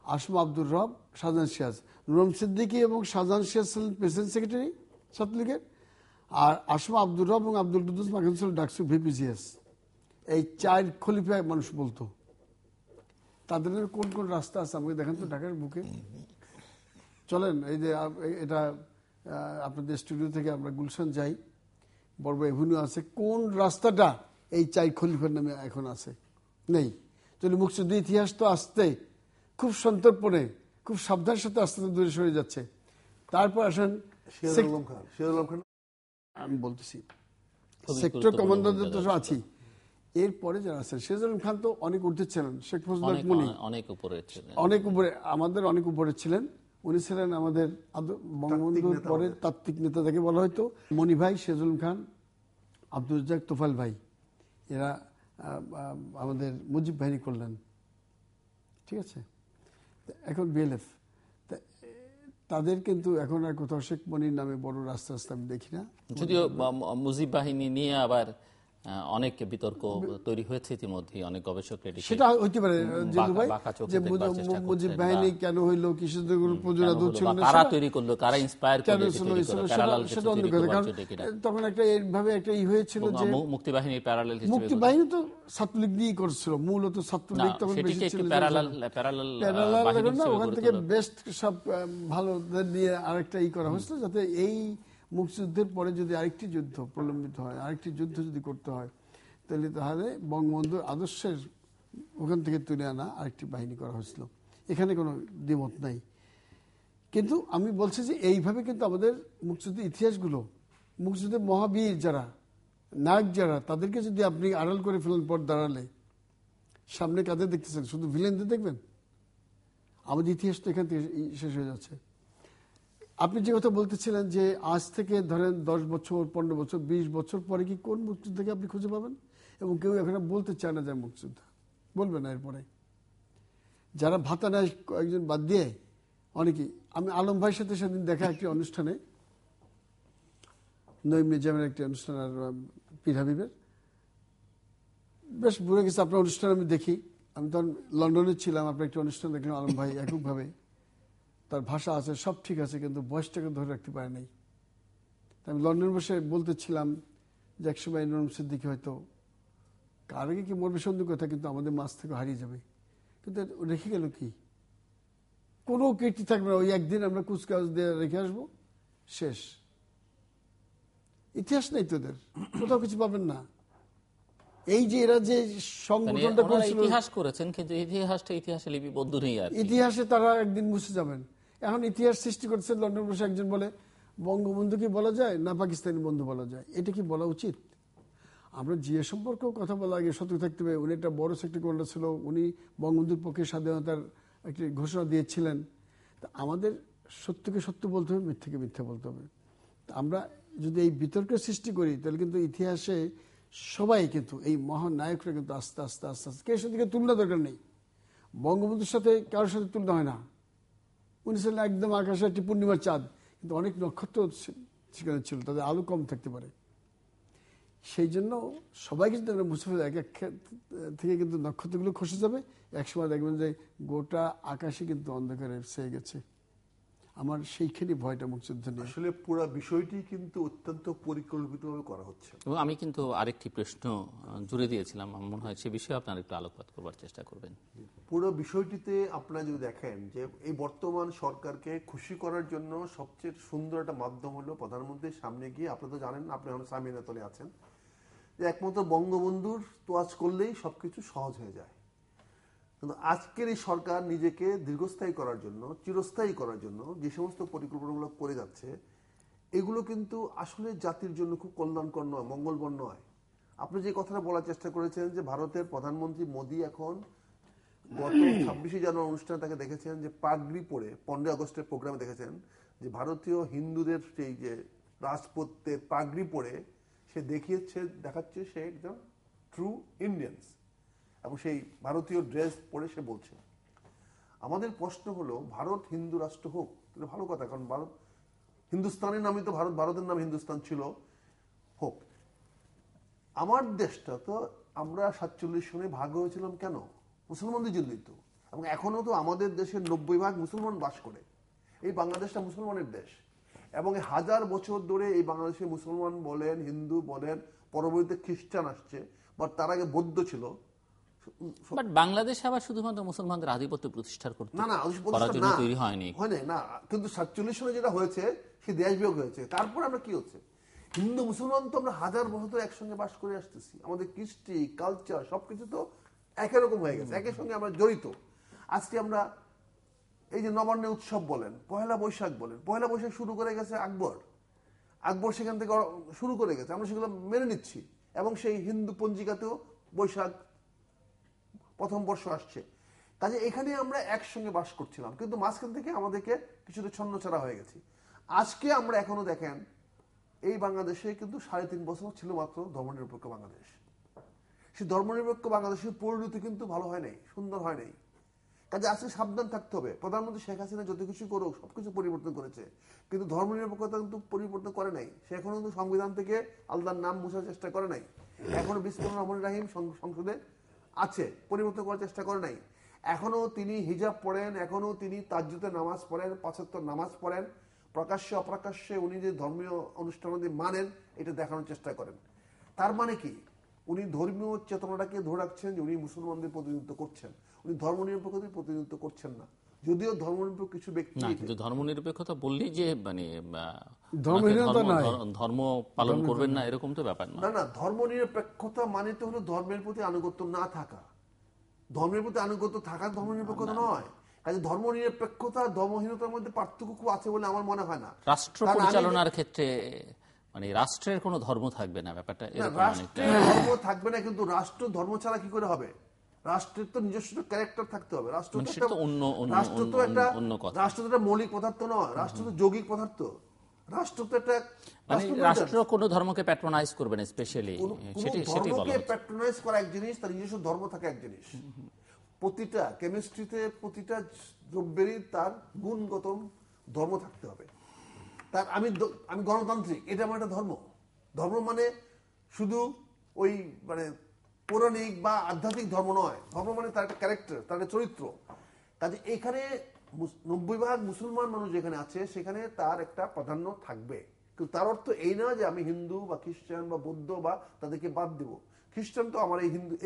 আসম আব্দুর রব, শাহজাহান সিরাজ। নুরুল আলম সিদ্দিকী এবং শাহজাহান সিরাজ ছিলেন প্রেসিডেন্ট সেক্রেটারি ছাত্রলীগের, আর আসম আব্দুর রব এবং আব্দুল কুদ্দুস মাখন ছিল ডাকসু ভিপিজিএস। এই 4 খলিফা মানুষ বলতো। তাদের কোন কোন রাস্তা আছে আমাকে দেখেন তো ঢাকার বুকে। চলেন, এই যে এটা আপনাদের স্টুডিও থেকে আমরা গুলশান যাই, বড় এভিনিউ আছে, কোন রাস্তাটা এই 4 খলিফার নামে এখন আছে? নেই। তাহলে মুক্তিযুদ্ধ ইতিহাস তো আসতে খুব সন্তর্পণে খুব সাবধানের সাথে আস্তে আস্তে দূরে সরে যাচ্ছে। তারপর আসেন সিরাজুল আলম খান, আমি বলতেছি সেক্টর কমান্ডারদের তো আছি, এরপরে যারা আছেন সিরাজুল আলম খান তো অনেক ঊর্ধ্বে ছিলেন, শেখ ফজলুল হক মনি অনেক উপরে, আমাদের অনেক উপরে ছিলেন। উনি ছিলেন আমাদের বঙ্গবন্ধুর পরে তাত্ত্বিক নেতা যাকে বলা হয়তো। মনি ভাই, সিরাজুল আলম খান, আব্দুল রাজ্জাক, তোফাল ভাই, এরা আমাদের মুজিব বাহিনী করলেন, ঠিক আছে। এখন বিএলএফ, তাদের কিন্তু এখন আর কোথাও শেখ মনির নামে বড় রাস্তা রাস্তা আমি দেখি না। যদিও মুজিব বাহিনী নিয়ে আবার অনেক বিতর্ক তৈরি হয়েছে ইতিমধ্যে, অনেক গবেষক সেটা হইতে পারে যে মুজিব বাহিনী কেন হইলো, কিসের উপজেলা দূর ছিল না, কারা তৈরি করলো, কারা ইন্সপায়ার করলো, সেটা অন্য কথা। কারণ তখন একটা এইভাবে একটা হয়েছিল যে মুক্তি বাহিনীর প্যারালাল, মুক্তি বাহিনী তো ছাত্রলীগ দিয়েই করছিল, মূলত ছাত্রলীগ তখন বেশি ছিল, ওখান থেকে বেস্ট সব ভালো নিয়ে আরেকটা করা হয়েছিল, যাতে এই মুক্তিযুদ্ধের পরে যদি আরেকটি যুদ্ধ প্রলম্বিত হয়, আরেকটি যুদ্ধ যদি করতে হয়, তাহলে বঙ্গবন্ধুর আদর্শের ওখান থেকে তুলে আনা আরেকটি বাহিনী করা হয়েছিল। এখানে কোনো দ্বিমত নাই। কিন্তু আমি বলছি যে এইভাবে কিন্তু আমাদের মুক্তিযুদ্ধের ইতিহাসগুলো, মুক্তিযুদ্ধের মহাবীর যারা, নায়ক যারা, তাদেরকে যদি আপনি আড়াল করে ফেলেন পর দাঁড়ালে, সামনে কাদের দেখতেছেন? শুধু ভিলেনদের দেখবেন। আমাদের ইতিহাস তো এখান থেকে শেষ হয়ে যাচ্ছে। আপনি যে কথা বলতেছিলেন যে আজ থেকে ধরেন 10 বছর, 15 বছর, 20 বছর পরে কি কোন মুক্তিযুদ্ধকে আপনি খুঁজে পাবেন? এবং কেউ এখন বলতে চায় না যে মুক্তিযুদ্ধ বলবে না। এরপরে যারা ভাতা নেয় কয়েকজন বাদ দিয়ে অনেকেই, আমি আলম ভাইয়ের সাথে সেদিন দেখা একটি অনুষ্ঠানে, নঈম নিজামের একটি অনুষ্ঠান আর পীর হাবিবের, বেশ বুড়ে গেছে আপনার অনুষ্ঠান আমি দেখি। আমি তখন লন্ডনে ছিলাম, আপনার একটি অনুষ্ঠান দেখলাম, আলম ভাই এককভাবে, তার ভাষা আছে, সব ঠিক আছে, কিন্তু বয়সটাকে ধরে রাখতে পারে নাই। আমি লন্ডন বসে বলতেছিলাম যে একসময় নরম সিদ্দিকী হয়তো কার আগে কি মরবে সন্দেহ কথা, কিন্তু আমাদের মাছ থেকে হারিয়ে যাবে। কিন্তু রেখে গেল কি? কোনো কীর্তি থাকবে না। ওই একদিন আমরা কুচকাওয়াজ দিয়ে রেখে আসবো, শেষ। ইতিহাস নেই তোদের, কোথাও কিছু পাবেন না। এই যে এরা যে সংগঠনটা করেছিল, ইতিহাস করেছেন, কিন্তু ইতিহাসটা ইতিহাসে লিপিবদ্ধ নেই, আর ইতিহাসে তারা একদিন মুছে যাবেন। এখন ইতিহাস সৃষ্টি করছে লন্ডন বসে একজন বলে বঙ্গবন্ধু কি বলা যায় না পাকিস্তানি বন্ধু বলা যায়? এটা কি বলা উচিত? আমরা জিয়া সম্পর্কেও কথা বলা আগে সতর্ক থাকতে হবে। উনি একটা বড় সেক্টর কমান্ডার ছিল, উনি বঙ্গবন্ধুর পক্ষে স্বাধীনতার একটি ঘোষণা দিয়েছিলেন। তা আমাদের সত্যকে সত্য বলতে হবে, মিথ্যাকে মিথ্যা বলতে হবে। আমরা যদি এই বিতর্কের সৃষ্টি করি, তাহলে কিন্তু ইতিহাসে সবাই কিন্তু এই মহান নায়করা কিন্তু আস্তে আস্তে আস্তে আস্তে কেউ সাথে তুলনা দরকার নেই। বঙ্গবন্ধুর সাথে কারোর সাথে তুলনা হয় না। উনি ছিলেন একদম আকাশে একটি পূর্ণিমার চাঁদ, কিন্তু অনেক নক্ষত্র সেখানে ছিল, তাদের আলো কম থাকতে পারে। সেই জন্য সবাইকে যদি আমরা মুছে ফেলে এক এক থেকে কিন্তু নক্ষত্রগুলো খসে যাবে, একসময় দেখবেন যে গোটা আকাশে কিন্তু অন্ধকারে ছেয়ে গেছে। আমার সেইখানে ভয়টা মুক্তিযুদ্ধ নিয়ে। আসলে পুরো বিষয়টি কিন্তু অত্যন্ত পরিকল্পিতভাবে করা হচ্ছে। এবং আমি কিন্তু আরেকটি প্রশ্ন জুড়ে দিয়েছিলাম, আমার মনে হয় সে বিষয়ে আপনারা একটু আলোকপাত করবার চেষ্টা করবেন। পুরো বিষয়টিতে আপনারা যদি দেখেন যে এই বর্তমান সরকারকে খুশি করার জন্য সবচেয়ে সুন্দর একটা মাধ্যম হলো প্রধানমন্ত্রীর সামনে গিয়ে, আপনারা তো জানেন, আপনি এখন সামিনাতলে আছেন, যে একমাত্র বঙ্গবন্ধুর তোয়াজ করলেই সবকিছু সহজ হয়ে যায়। কিন্তু আজকের এই সরকার নিজেকে দীর্ঘস্থায়ী করার জন্য, চিরস্থায়ী করার জন্য যে সমস্ত পরিকল্পনাগুলো করে যাচ্ছে, এগুলো কিন্তু আসলে জাতির জন্য খুব কল্যাণকর নয়, মঙ্গলকর নয়। আপনি যে কথাটা বলার চেষ্টা করেছেন যে ভারতের প্রধানমন্ত্রী মোদী এখন গত 26শে জানুয়ারি অনুষ্ঠানে তাকে দেখেছেন যে পাগড়ি পরে, 15 আগস্টের প্রোগ্রামে দেখেছেন যে ভারতীয় হিন্দুদের সেই যে রাজপথের পাগড়ি পরে সে দেখাচ্ছে সে একজন ট্রু ইন্ডিয়ানস, এবং সেই ভারতীয় ড্রেস পরে সে বলছে। আমাদের প্রশ্ন হলো, ভারত হিন্দু রাষ্ট্র হোক, তাহলে ভালো কথা, কারণ ভারত হিন্দুস্তানের নামই তো ভারত, ভারতের নাম হিন্দুস্তান ছিল, হোক। আমার দেশটা তো আমরা 47 সনে ভাগ হয়েছিলাম কেন? মুসলমানদের জন্যই তো। এবং এখনো তো আমাদের দেশের 90% মুসলমান বাস করে। এই বাংলাদেশটা মুসলমানের দেশ, এবং 1000 বছর ধরে এই বাংলাদেশে মুসলমান বলেন, হিন্দু বলেন, পরবর্তীতে খ্রিস্টান আসছে, বা তার আগে বৌদ্ধ ছিল। বাট বাংলাদেশে আবার শুধুমাত্র মুসলমানদের আধিপত্য প্রতিষ্ঠা করতে তৈরি হয়নি, না। কিন্তু 47 সনে যেটা হয়েছে সে দেশ বিভাগ হয়েছে। তারপর আমরা কি হচ্ছে, হিন্দু মুসলমান তো আমরা 1000 বছর ধরে একসঙ্গে বাস করে আসতেছি। আমাদের কৃষ্টি, কালচার সবকিছু তো একই রকম হয়ে গেছে, একের সঙ্গে আমরা জড়িত। আজকে আমরা এই যে নবান্ন উৎসব বলেন, পয়লা বৈশাখ বলেন, পয়লা বৈশাখ শুরু করে গেছে আকবর, আকবর সেখান থেকে শুরু করে গেছে, আমরা সেগুলো মেনে নিচ্ছি, এবং সেই হিন্দু পঞ্জিকাতেও বৈশাখ প্রথম বর্ষ আসছে। কাজে এখানে আমরা একসঙ্গে বাস করছিলাম, কিন্তু মাঝখান থেকে আমাদেরকে কিছুটা ছন্নছাড়া হয়ে গেছি। আজকে আমরা এখনো দেখেন এই বাংলাদেশে কিন্তু 3.5 বছর ছিল মাত্র ধর্মনিরপেক্ষ বাংলাদেশ। সেই ধর্মনিরপেক্ষ বাংলাদেশের পরিণতি কিন্তু ভালো হয় নাই, সুন্দর হয় নাই। কাজে আজকে সাবধান থাকতে হবে। প্রধানমন্ত্রী শেখ হাসিনা যত কিছু করুক সবকিছু পরিবর্তন করেছে, কিন্তু ধর্মনিরপেক্ষতা কিন্তু পরিবর্তন করে নাই। সে এখনো কিন্তু সংবিধান থেকে আল্লাহর নাম মুছার চেষ্টা করে নাই, এখনো বিসমিল্লাহির রহমানির রহিম সংসদে আছে, পরিবর্তন করার চেষ্টা করে নাই। এখনো তিনি হিজাব পড়েন, এখনো তিনি তাজ্জুদে নামাজ পড়েন, 5 ওয়াক্ত নামাজ পড়েন, প্রকাশ্যে অপ্রকাশ্যে উনি যে ধর্মীয় অনুষ্ঠানাদি মানেন এটা দেখানোর চেষ্টা করেন। তার মানে কি, উনি ধর্মীয় চেতনাটাকে ধরে রাখছেন যে উনি মুসলমানদের প্রতিনিধিত্ব করছেন, উনি ধর্মনিরপেক্ষতার প্রতিনিধিত্ব করছেন না। যদিও ধর্মনিরপেক্ষ কিছু ব্যক্তি না, কিন্তু ধর্মনিরপেক্ষতা বললেই যে মানে ধর্ম পালন করবেন না এরকম তো ব্যাপার না। না, ধর্মনিরপেক্ষতা মানে তো হলো ধর্মের প্রতি আনুগত্য না থাকা। ধর্মের প্রতি আনুগত্য থাকা ধর্মনিরপেক্ষতা নয়। কাজে ধর্মনিরপেক্ষতা ধর্মহীনতার মধ্যে পার্থক্য খুব আছে বলে আমার মনে হয় না। রাষ্ট্র পরিচালনার ক্ষেত্রে মানে রাষ্ট্রের কোনো ধর্ম থাকবে না, ব্যাপারটা এরকম। রাষ্ট্রের ধর্ম থাকবে না, কিন্তু রাষ্ট্র ধর্ম ছাড়া কি করে হবে? রাষ্ট্রের তো নিজস্ব ক্যারেক্টার থাকতে হবে। রাষ্ট্র তো একটা মৌলিক পদার্থ নয়, রাষ্ট্র তো যৌগিক পদার্থ। রাষ্ট্র তো একটা রাষ্ট্র কোনো ধর্মকে প্যাট্রোনাইজ করবে না, স্পেশালি ধর্মকে প্যাট্রোনাইজ করা এক জিনিস, তার নিজস্ব ধর্ম থাকে এক জিনিস। প্রতিটা কেমিস্ট্রিতে প্রতিটা দ্রব্যেরই তার গুণগত ধর্ম থাকতে হবে। তার আমি গণতান্ত্রিক, এটা আমার একটা ধর্ম। ধর্ম মানে শুধু ওই মানে পৌরাণিক বা আধ্যাত্মিক ধর্ম নয়, ধর্ম মানে তার একটা ক্যারেক্টার, তার একটা চরিত্র। কাজে এখানে 90% মুসলমান মানুষ যেখানে আছে সেখানে তার একটা প্রাধান্য থাকবে, কিন্তু তার অর্থ এই না যে আমি হিন্দু বা খ্রিস্টান বা বৌদ্ধ বা তাদেরকে বাদ দেব। খ্রিস্টান তো আমার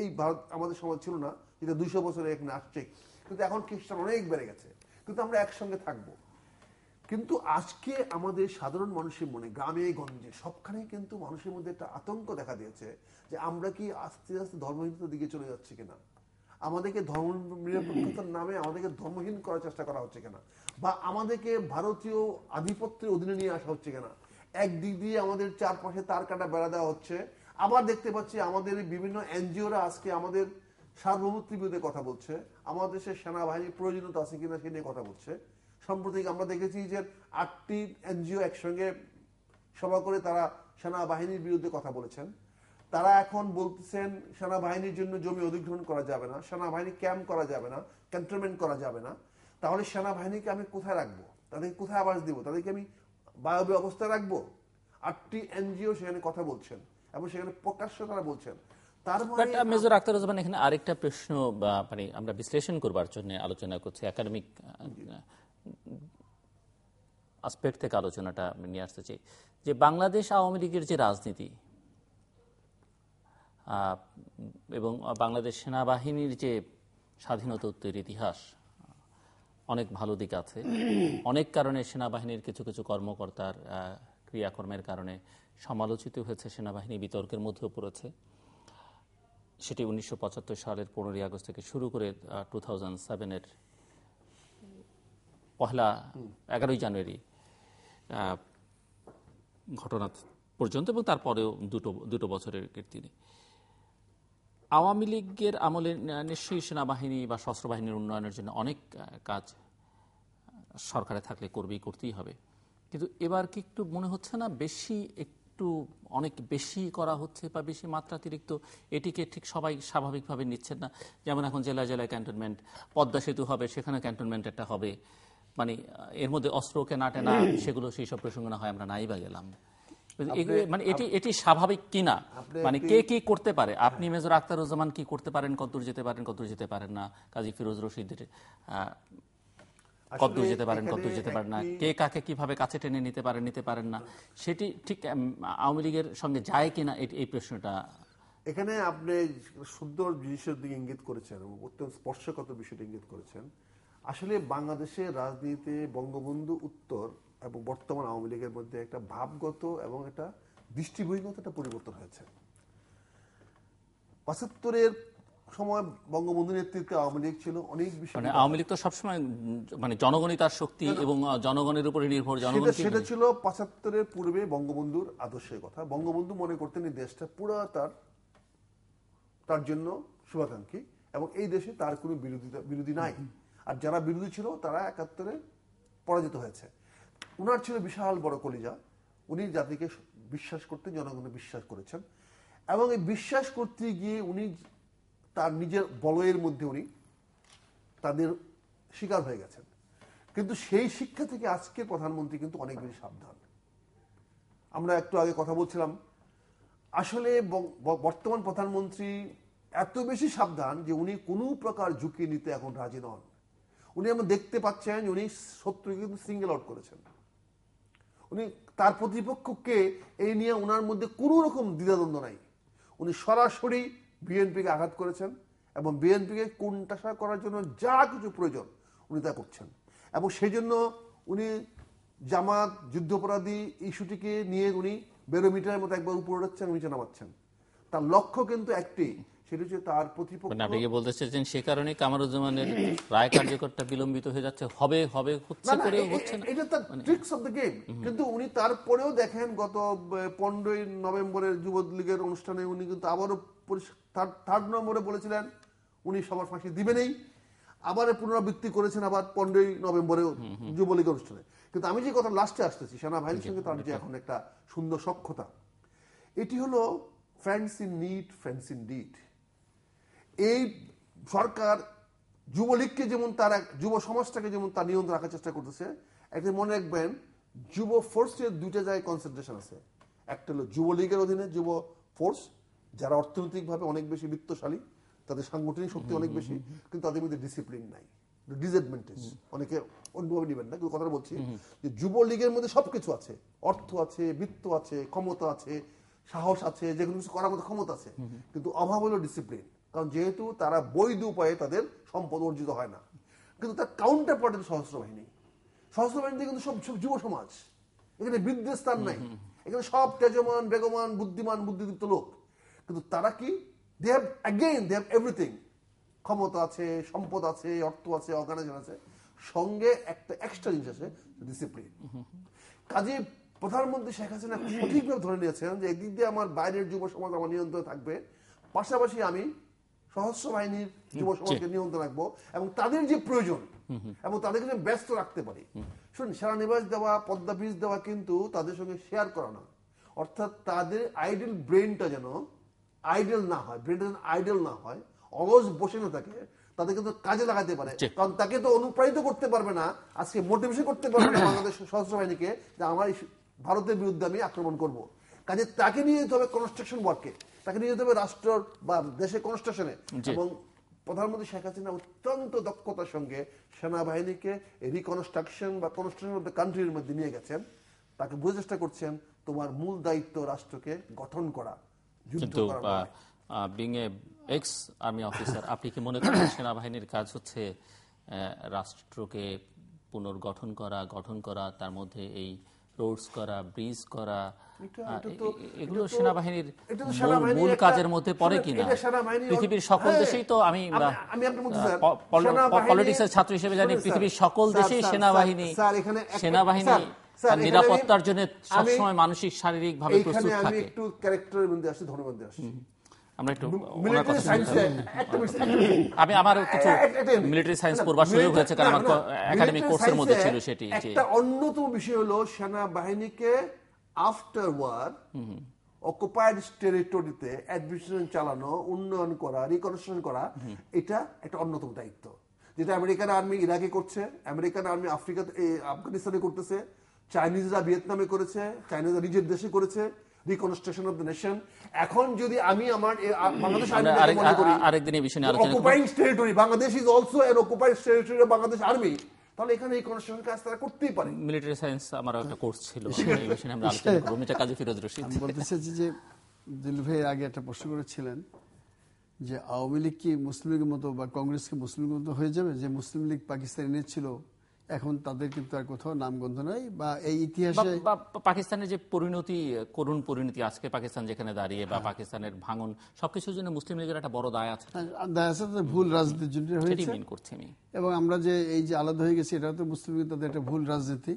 এই ভারত আমাদের সমাজ ছিল না, যেটা 200 বছরে এখানে আসছে, কিন্তু এখন খ্রিস্টান অনেক বেড়ে গেছে, কিন্তু আমরা একসঙ্গে থাকবো। কিন্তু আজকে আমাদের সাধারণ মানুষের মনে, গ্রামে গঞ্জে সবখানে কিন্তু মানুষের মধ্যে একটা আতঙ্ক দেখা দিয়েছে যে আমরা কি আস্তে আস্তে ধর্মহীনতার দিকে চলে যাচ্ছি কিনা, আমাদেরকে ধর্মনিরপেক্ষতার নামে আমাদেরকে ধর্মহীন করার চেষ্টা করা হচ্ছে কিনা, বা আমাদেরকে ভারতীয় আধিপত্যের অধীনে নিয়ে আসা হচ্ছে কিনা। একদিক দিয়ে আমাদের চারপাশে তার কাটা বেড়া দেওয়া হচ্ছে, আবার দেখতে পাচ্ছি আমাদের বিভিন্ন এনজিওরা আজকে আমাদের সার্বভৌমত্বের বিরুদ্ধে কথা বলছে, আমাদের দেশের সেনাবাহিনীর প্রয়োজনীয়তা আছে কিনা সে নিয়ে কথা বলছে। সম্প্রতি আমরা দেখেছি যে 8টি এনজিও একসঙ্গে সভা করে তারা সেনাবাহিনীর বিরুদ্ধে কথা বলেছেন। তারা এখন বলতেছেন সেনাবাহিনীর জন্য জমি অধিগ্রহণ করা যাবে না, সেনাবাহিনী ক্যাম্প করা যাবে না, ক্যান্টনমেন্ট করা যাবে না। তাহলে সেনাবাহিনীকে আমি কোথায় রাখবো, তাদেরকে কোথায় আবাস দিব, তাদেরকে আমি বায়বীয় অবস্থায় রাখবো? 8টি এনজিও সেখানে কথা বলছেন এবং সেখানে প্রকাশ্য তারা বলছেন। তার মানে মেজর আখতারুজ্জামান, এখানে আরেকটা প্রশ্ন মানে আমরা বিশ্লেষণ করবার জন্য আলোচনা করছি, একাডেমিক আসপেক্ট থেকে আলোচনাটা নিয়ে আসতে চাই, যে বাংলাদেশ আওয়ামী লীগের যে রাজনীতি এবং বাংলাদেশ সেনাবাহিনীর যে স্বাধীনতোত্তর ইতিহাস, অনেক ভালো দিক আছে। অনেক কারণে সেনাবাহিনীর কিছু কিছু কর্মকর্তার ক্রিয়াকর্মের কারণে সমালোচিত হয়েছে, সেনাবাহিনী বিতর্কের মধ্যেও পড়েছে। সেটি 1975 সালের 15ই আগস্ট থেকে শুরু করে 2007-এর 11ই জানুয়ারি ঘটনা পর্যন্ত, এবং তারপরেও দুটো বছরের কীর্তি। আওয়ামী লীগের আমলে নিশ্চয়ই সেনাবাহিনী বা সশস্ত্র বাহিনীর উন্নয়নের জন্য অনেক কাজ সরকারে থাকলে করতেই হবে, কিন্তু এবার কি একটু মনে হচ্ছে না অনেক বেশি করা হচ্ছে বা বেশি মাত্রাতিরিক্ত? এটিকে ঠিক সবাই স্বাভাবিকভাবে নিচ্ছেন না। যেমন এখন জেলায় জেলায় ক্যান্টনমেন্ট, পদ্মা সেতু হবে, সেখানে ক্যান্টনমেন্ট একটা হবে, মানে এর মধ্যে অস্ত্র কেনা টেনা সেগুলো সেই সব প্রসঙ্গ না হয় আমরা নাই বা গেলাম। মানে এটি স্বাভাবিক কিনা, মানে কে কি করতে পারে? আপনি মেজর আখতারুজ্জামান কি করতে পারেন, কতদূর যেতে পারেন না, কাজী ফিরোজ রশিদের কতদূর যেতে পারেন, কতদূর যেতে পারেন না, কে কাকে কিভাবে কাছে টেনে নিতে পারেন না, সেটি ঠিক আওয়ামী লীগের সঙ্গে যায় কিনা, এই প্রশ্নটা। এখানে আপনি সুন্দর জিনিসের দিকে ইঙ্গিত করেছেন এবং অত্যন্ত স্পর্শকাতর বিষয়টা ইঙ্গিত করেছেন। আসলে বাংলাদেশের রাজনীতিতে বঙ্গবন্ধু উত্তর এবং বর্তমান আওয়ামী লীগের মধ্যে একটা ভাবগত এবং একটা দৃষ্টিভঙ্গিগত একটা পরিবর্তন হয়েছে। 75-এর সময় বঙ্গবন্ধু নেতৃত্বে আওয়ামী লীগ ছিল, অনেক বেশি মানে আওয়ামী লীগ তো সবসময় মানে জনগণই তার শক্তি এবং জনগণের উপরে নির্ভর, সেটা ছিল ৭৫-এর পূর্বে বঙ্গবন্ধুর আদর্শের কথা। বঙ্গবন্ধু মনে করতেন এই দেশটা পুরো তার জন্য শুভাকাঙ্ক্ষী এবং এই দেশে তার কোনো বিরোধী নাই, আর যারা বিরোধী ছিল তারা ৭১-এ পরাজিত হয়েছে। উনার ছিল বিশাল বড় কলিজা, উনি জাতিকে বিশ্বাস করতেন, জনগণকে বিশ্বাস করেছেন এবং এই বিশ্বাস করতে গিয়ে উনি তার নিজের বলয়ের মধ্যে উনি তাদের শিকার হয়ে গেছেন। কিন্তু সেই শিক্ষা থেকে আজকের প্রধানমন্ত্রী কিন্তু অনেক বেশি সাবধান। আমরা একটু আগে কথা বলছিলাম, আসলে বর্তমান প্রধানমন্ত্রী এত বেশি সাবধান যে উনি কোনো প্রকার ঝুঁকি নিতে এখন রাজি নন। উনি আমরা দেখতে পাচ্ছেন উনি শত্রুকে কিন্তু সিঙ্গেল আউট করেছেন। উনি তার প্রতিপক্ষকে এই নিয়ে ওনার মধ্যে কোনো রকম দ্বিধাদ্বন্দ্ব নাই। উনি সরাসরি বিএনপিকে আঘাত করেছেন এবং বিএনপিকে কোণঠাসা করার জন্য যা কিছু প্রয়োজন উনি তা করছেন এবং সেই জন্য উনি জামাত, যুদ্ধাপরাধী ইস্যুটিকে নিয়ে উনি ব্যারোমিটারের মতো একবার উপরে উঠাচ্ছেন, নিচে নামাচ্ছেন। তার লক্ষ্য কিন্তু একটি, সেটা হচ্ছে তার প্রতিপক্ষ। আপনি কি বলতে চাইছেন সে কারণে কামারুজ্জামানের রায় কার্যকরটা বিলম্বিত হয়ে যাচ্ছে, হবে হচ্ছে করেও হচ্ছে না, এটা তার ট্রিক্স অফ দ্য গেম। কিন্তু উনি তারপরেও দেখেন গত 15ই নভেম্বরের যুবলীগের অনুষ্ঠানে উনি কিন্তু আবারও 3rd নম্বরে বলেছিলেন উনি সবার ফাঁসি দিবেনই, আবার পুনরাবৃত্তি করেছেন আবার 15ই নভেম্বরে যুবলীগের অনুষ্ঠানে। কিন্তু আমি যে কথা লাস্টে আসতেছি, সেনাবাহিনীর সঙ্গে তার যে এখন একটা সুন্দর সখ্যতা, এটি হলো friends in need, friends in deed. এই সরকার যুবলীগকে যেমন তার যুব সমাজটাকে যেমন তার নিয়ন্ত্রণ রাখার চেষ্টা করতেছে, একটা মনে রাখবেন যুব ফোর্সের দুইটা জায়গায় কনসেন্ট্রেশন আছে। একটা হলো যুবলীগের অধীনে যুব ফোর্স, যারা অর্থনৈতিকভাবে অনেক বেশি বিত্তশালী, তাদের সাংগঠনিক শক্তি অনেক বেশি, কিন্তু তাদের মধ্যে ডিসিপ্লিন নাই, ডিসঅ্যাডভান্টেজ। অনেকে অন্যভাবে নেবেন না, কিন্তু কথা বলছি যে যুবলীগের মধ্যে সবকিছু আছে, অর্থ আছে, বিত্ত আছে, ক্ষমতা আছে, সাহস আছে, যে কোনো কিছু করার মতো ক্ষমতা আছে, কিন্তু অভাব হলো ডিসিপ্লিন। কারণ যেহেতু তারা বৈধ উপায়ে তাদের সম্পদ অর্জিত হয় না। কিন্তু তার কাউন্টার পার্ট সশস্ত্র বাহিনী। সশস্ত্র বাহিনীতে কিন্তু সব যুব সমাজ, এখানে বিদ্বেষ স্থান নাই, এখানে সব তেজমান, বেগমান, বুদ্ধিমান, বুদ্ধিদীপ্ত লোক। কিন্তু তারা কি দে হ্যাভ এভরিথিং, ক্ষমতা আছে, সম্পদ আছে, অর্থ আছে, অর্গানাইজেশন আছে, সঙ্গে একটা এক্সট্রা জিনিস আছে, ডিসিপ্লিন। কাজে প্রধানমন্ত্রী শেখ হাসিনা সঠিকভাবে ধরে নিয়েছেন যে একদিক দিয়ে আমার বাইরের যুব সমাজ আমার নিয়ন্ত্রণে থাকবে, পাশাপাশি আমি সশস্ত্র বাহিনীর যুব সমাজকে নিয়ন্ত্রণ রাখবো এবং তাদের যে প্রয়োজন এবং তাদেরকে যেন ব্যস্ত রাখতে পারি। শুনুন, সেনানিবাস দেওয়া, পদ্মা ব্রিজ দেওয়া কিন্তু তাদের সঙ্গে শেয়ার করা না। অর্থাৎ তাদের আইডল ব্রেনটা যেন আইডল না হয়, ব্রেনটা যেন আইডল না হয়, অলস বসে না থাকে, তাদের কিন্তু কাজে লাগাতে পারে। কারণ তাকে তো অনুপ্রাণিত করতে পারবে না, আজকে মোটিভেশন করতে পারবে না বাংলাদেশ সশস্ত্র বাহিনীকে যে আমার ভারতের বিরুদ্ধে আমি আক্রমণ করব। কাজে তাকে নিয়ে যেতে হবে কনস্ট্রাকশন ওয়ার্কে, তাকে নিয়ে যেতে হবে রাষ্ট্র বা দেশের কনস্ট্রাকশনে। এবং প্রধানমন্ত্রী শেখ হাসিনা অত্যন্ত দক্ষতার সঙ্গে সেনাবাহিনীকে রিকনস্ট্রাকশন বা কনস্ট্রাকশন অফ দ্য কান্ট্রির মধ্যে নিয়ে গেছেন। তাকে বোঝার চেষ্টা করছেন তোমার মূল দায়িত্ব রাষ্ট্রকে গঠন করা, যুদ্ধ করা। Being a ex army officer, আপনি কি মনে করেন সেনাবাহিনীর কাজ হচ্ছে রাষ্ট্রকে পুনর্গঠন করা, তার মধ্যে এই রোডস করা, ব্রিজ করা, এগুলো সেনাবাহিনীর মূল কাজের মধ্যে পড়ে কিনা? পৃথিবীর সকল দেশেই তো আমি পলিটিক্সের ছাত্র হিসেবে জানি পৃথিবীর সকল দেশেই সেনাবাহিনী নিরাপত্তার জন্য সবসময় মানসিক শারীরিক ভাবে প্রস্তুত থাকে। আমি একটু ক্যারেক্টারের মধ্যে আসি, ধর্মের মধ্যে আসি। আমরা একটু আমি আমার কিছু মিলিটারি সায়েন্স পড়বার সুযোগ হয়েছে, কারণ আমার একাডেমিক কোর্সের মধ্যে ছিল সেটি। একটা অন্যতম বিষয় হলো সেনাবাহিনীকে আফটার ওয়ার অকুপাইড টেরিটরিতে অ্যাডমিনিস্ট্রেশন চালানো, উন্নয়ন করা, রিকনস্ট্রাকশন করা, এটা একটা অন্যতম দায়িত্ব, যেটা আমেরিকান আর্মি ইরাকে করছে, আমেরিকান আর্মি আফগানিস্তানে করতেছে, চাইনিজরা ভিয়েতনামে করেছে, চাইনিজরা নিজের দেশে করেছে, রিকনস্ট্রাকশন অফ দ্য নেশন। এখন যদি আমি আমার বাংলাদেশ আরেকদিন এই বিষয়ে আলোচনা occupying territory, Bangladesh is also N occupied territory of Bangladesh army, তাহলে এখানে এই কনস্ট্রাকশন কাজ তারা করতেই পারে। মিলিটারি সায়েন্স আমার একটা কোর্স ছিল, এই বিষয়ে আমরা আলোচনা করব। এটা কাজী ফিরোজ রশিদ। আমি বলতে চাইছি যে দিল ভাই আগে একটা প্রশ্ন করেছিলেন যে আওয়ামী লীগ কি মুসলিম লীগের মতো বা কংগ্রেস কি মুসলিম লীগের মতো হয়ে যাবে, যে মুসলিম লীগ পাকিস্তান এনেছিল, এখন তাদের কিন্তু আর কোথাও নামগন্ধ নাই, বা এই ইতিহাসে বা পাকিস্তানের যে পরিণতি, করুণ পরিণতি আজকে পাকিস্তান যেখানে দাঁড়িয়ে, বা পাকিস্তানের ভাঙন, সবকিছুর জন্য মুসলিম লীগের একটা বড় দায় আছে, ভুল রাজনীতির জন্য হয়েছে। করছি আমি। এবং আমরা যে এই যে আলাদা হয়ে গেছি, এটা তো মুসলিম লীগ তাদের একটা ভুল রাজনীতি।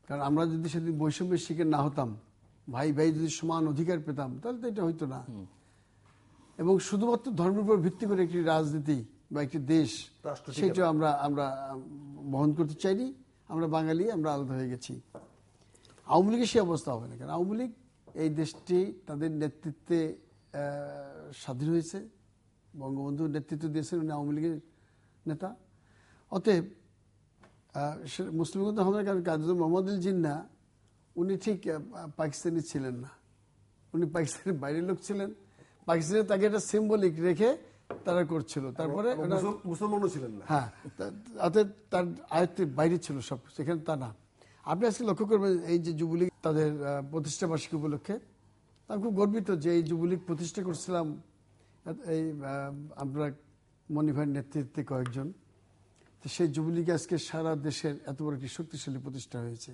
কারণ আমরা যদি সেদিন বৈষম্যের শিকার না হতাম, ভাই ভাই যদি সমান অধিকার পেতাম, তাহলে তো এটা হইতো না। এবং শুধুমাত্র ধর্মের উপর ভিত্তি করে একটি রাজনীতি বা একটি দেশ, সেটা আমরা বহন করতে চাইনি। আমরা বাঙালি, আমরা আলাদা হয়ে গেছি। আওয়ামী লীগের সে অবস্থা হবে না, কারণ আওয়ামী লীগ এই দেশটি তাদের নেতৃত্বে স্বাধীন হয়েছে, বঙ্গবন্ধুর নেতৃত্ব দিয়েছেন, উনি আওয়ামী লীগের নেতা। অতএব মুসলিম হবে, কারণ কাজী মোহাম্মদ আলী জিন্নাহ উনি ঠিক পাকিস্তানি ছিলেন না, উনি পাকিস্তানের বাইরের লোক ছিলেন। পাকিস্তানে তাকে একটা সিম্বলিক রেখে তারা করছিল, তারপরে মুসলমানও ছিলেন না। হ্যাঁ, অর্থাৎ তার আয়ত্তের বাইরে ছিল সব, সেখানে তা না। আপনি আজকে লক্ষ্য করবেন, এই যে যুবলীগ তাদের প্রতিষ্ঠা বার্ষিকী উপলক্ষে আমি খুব গর্বিত যে এই যুবলীগ প্রতিষ্ঠা করছিলাম এই আমরা মনি ভাইয়ের নেতৃত্বে কয়েকজন। তো সেই যুবলীগ আজকে সারা দেশের এত বড় একটি শক্তিশালী প্রতিষ্ঠা হয়েছে।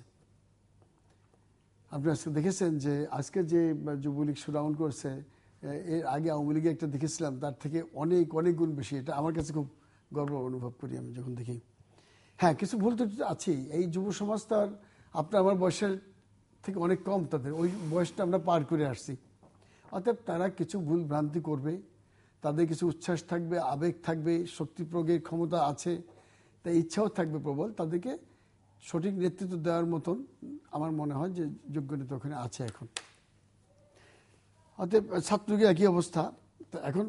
আপনি আজকে দেখেছেন যে আজকে যে যুবলীগ সুরাউন্ড করছে, এর আগে আওয়ামী লীগে একটা দেখেছিলাম, তার থেকে অনেক অনেক গুণ বেশি। এটা আমার কাছে খুব গর্ব অনুভব করি আমি যখন দেখি। হ্যাঁ, কিছু ভুল তো আছেই। এই যুব সমাজ তার আপনার আমার বয়সের থেকে অনেক কম, তাদের ওই বয়সটা আমরা পার করে আসছি। অতএব তারা কিছু ভুল ভ্রান্তি করবে, তাদের কিছু উচ্ছ্বাস থাকবে, আবেগ থাকবে, শক্তি প্রয়োগের ক্ষমতা আছে, তাই ইচ্ছাও থাকবে প্রবল। তাদেরকে সঠিক নেতৃত্ব দেওয়ার মতন আমার মনে হয় যে যোগ্য নেতা ওখানে আছে এখন। অতএব ছাত্রলীগের একই অবস্থা। এখন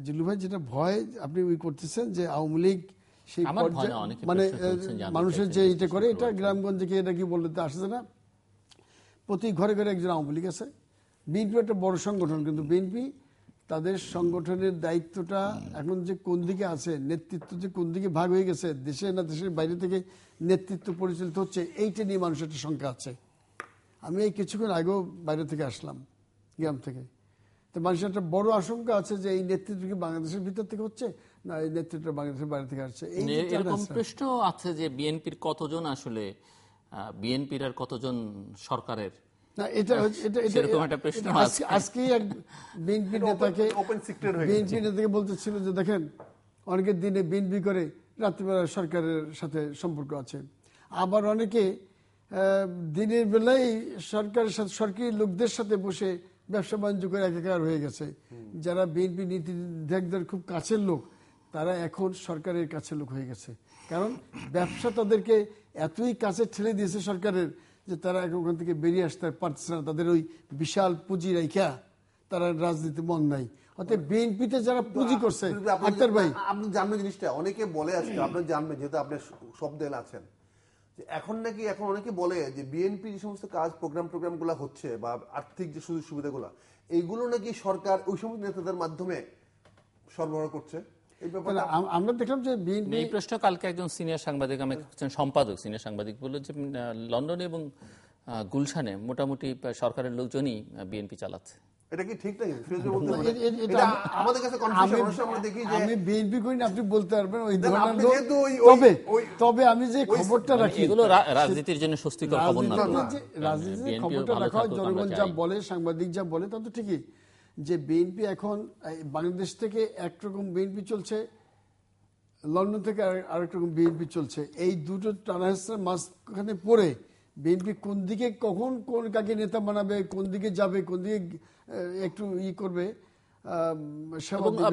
জিল্লু ভাই যেটা ভয় আপনি করতেছেন যে আওয়ামী লীগ সেই মানে মানুষের যে এটা করে, এটা গ্রামগঞ্জে কি এটা কি বলতে আসছে না, প্রতি ঘরে ঘরে একজন আওয়ামী লীগ আছে। বিএনপি একটা বড় সংগঠন, কিন্তু বিএনপি তাদের সংগঠনের দায়িত্বটা এখন যে কোন দিকে আছে, নেতৃত্ব যে কোন দিকে ভাগ হয়ে গেছে, দেশে না দেশের বাইরে থেকে নেতৃত্ব পরিচালিত হচ্ছে, এইটা নিয়ে মানুষের একটা শঙ্কা আছে। আমি এই কিছুক্ষণ আগেও বাইরে থেকে আসলাম, গ্রাম থেকে। তো মানুষের একটা বড় আশঙ্কা আছে যে এই নেতৃত্ব কি বাংলাদেশের ভিতর থেকে হচ্ছে না এই নেতৃত্ব বাংলাদেশের বাইরে থেকে আসছে। এরকম প্রশ্ন আছে যে বিএনপির কতজন আসলে বিএনপির আর কতজন সরকারের, না এটা সেরকম একটা প্রশ্ন আছে। আজকে এক বিএনপি নেতাকে বলতেছিল যে দেখেন, অনেকের দিনে বিএনপি করে, রাত্রিবেলা সরকারের সাথে সম্পর্ক আছে। আবার অনেকে দিনের বেলায় সরকারের সাথে, সরকারি লোকদের সাথে বসে ব্যবসা বাণিজ্য করে একাকার হয়ে গেছে। যারা বিএনপি নীতিনির্ধারকদের খুব কাছের লোক, তারা এখন সরকারের কাছের লোক হয়ে গেছে। কারণ ব্যবসা তাদেরকে এতই কাছে ঠেলে দিয়েছে সরকারের, যে তারা এখন ওখান থেকে বেরিয়ে আসতে পারছে না। তাদের ওই বিশাল পুঁজি রেখা তারা রাজনীতি মন নাই। অর্থাৎ বিএনপিতে যারা পুঁজি করছে, আক্তার ভাই আপনি জানবেন জিনিসটা, অনেকে বলে আজকে, আপনি জানবেন যেহেতু আপনি শব্দ আছেন, এখন নাকি এখন অনেকে বলে যে বিএনপি যে সমস্ত কাজ প্রোগ্রাম গুলো হচ্ছে বা আর্থিক যে সুযোগ সুবিধাগুলো, এইগুলো নাকি সরকার ওই সমস্ত নেতাদের মাধ্যমে সরবরাহ করছে। আমরা দেখলাম যে বিএনপি এই প্রশ্ন কালকে একজন সিনিয়র সাংবাদিক, আমি সম্পাদক সিনিয়র সাংবাদিক বলল যে লন্ডনে এবং গুলশানে মোটামুটি সরকারের লোকজনই বিএনপি চালাচ্ছে। এটা কি ঠিক নাকি? আমাদের কাছে কনফিউশন, আমরা দেখি যে আমি বিএনপি করি না, আপনি বলতে পারবেন ওই ধরনের। তবে আমি যে খবরটা রাখি, এগুলো রাজনীতির জন্য স্বস্তিকর খবর না। রাজনীতির খবরটা রাখা, জনগণ যা বলে, সাংবাদিক যা বলে, তা তো ঠিকই যে বিএনপি এখন বাংলাদেশ থেকে একরকম বিএনপি চলছে, লন্ডন থেকে আরেক রকম বিএনপি চলছে। এই দুটো ট্রান্সফার মাঝখানে পড়ে বিএনপি কোন দিকে কখন কোন কাকে নেতা বানাবে, কোন দিকে যাবে, কোন দিকে একটু করবে।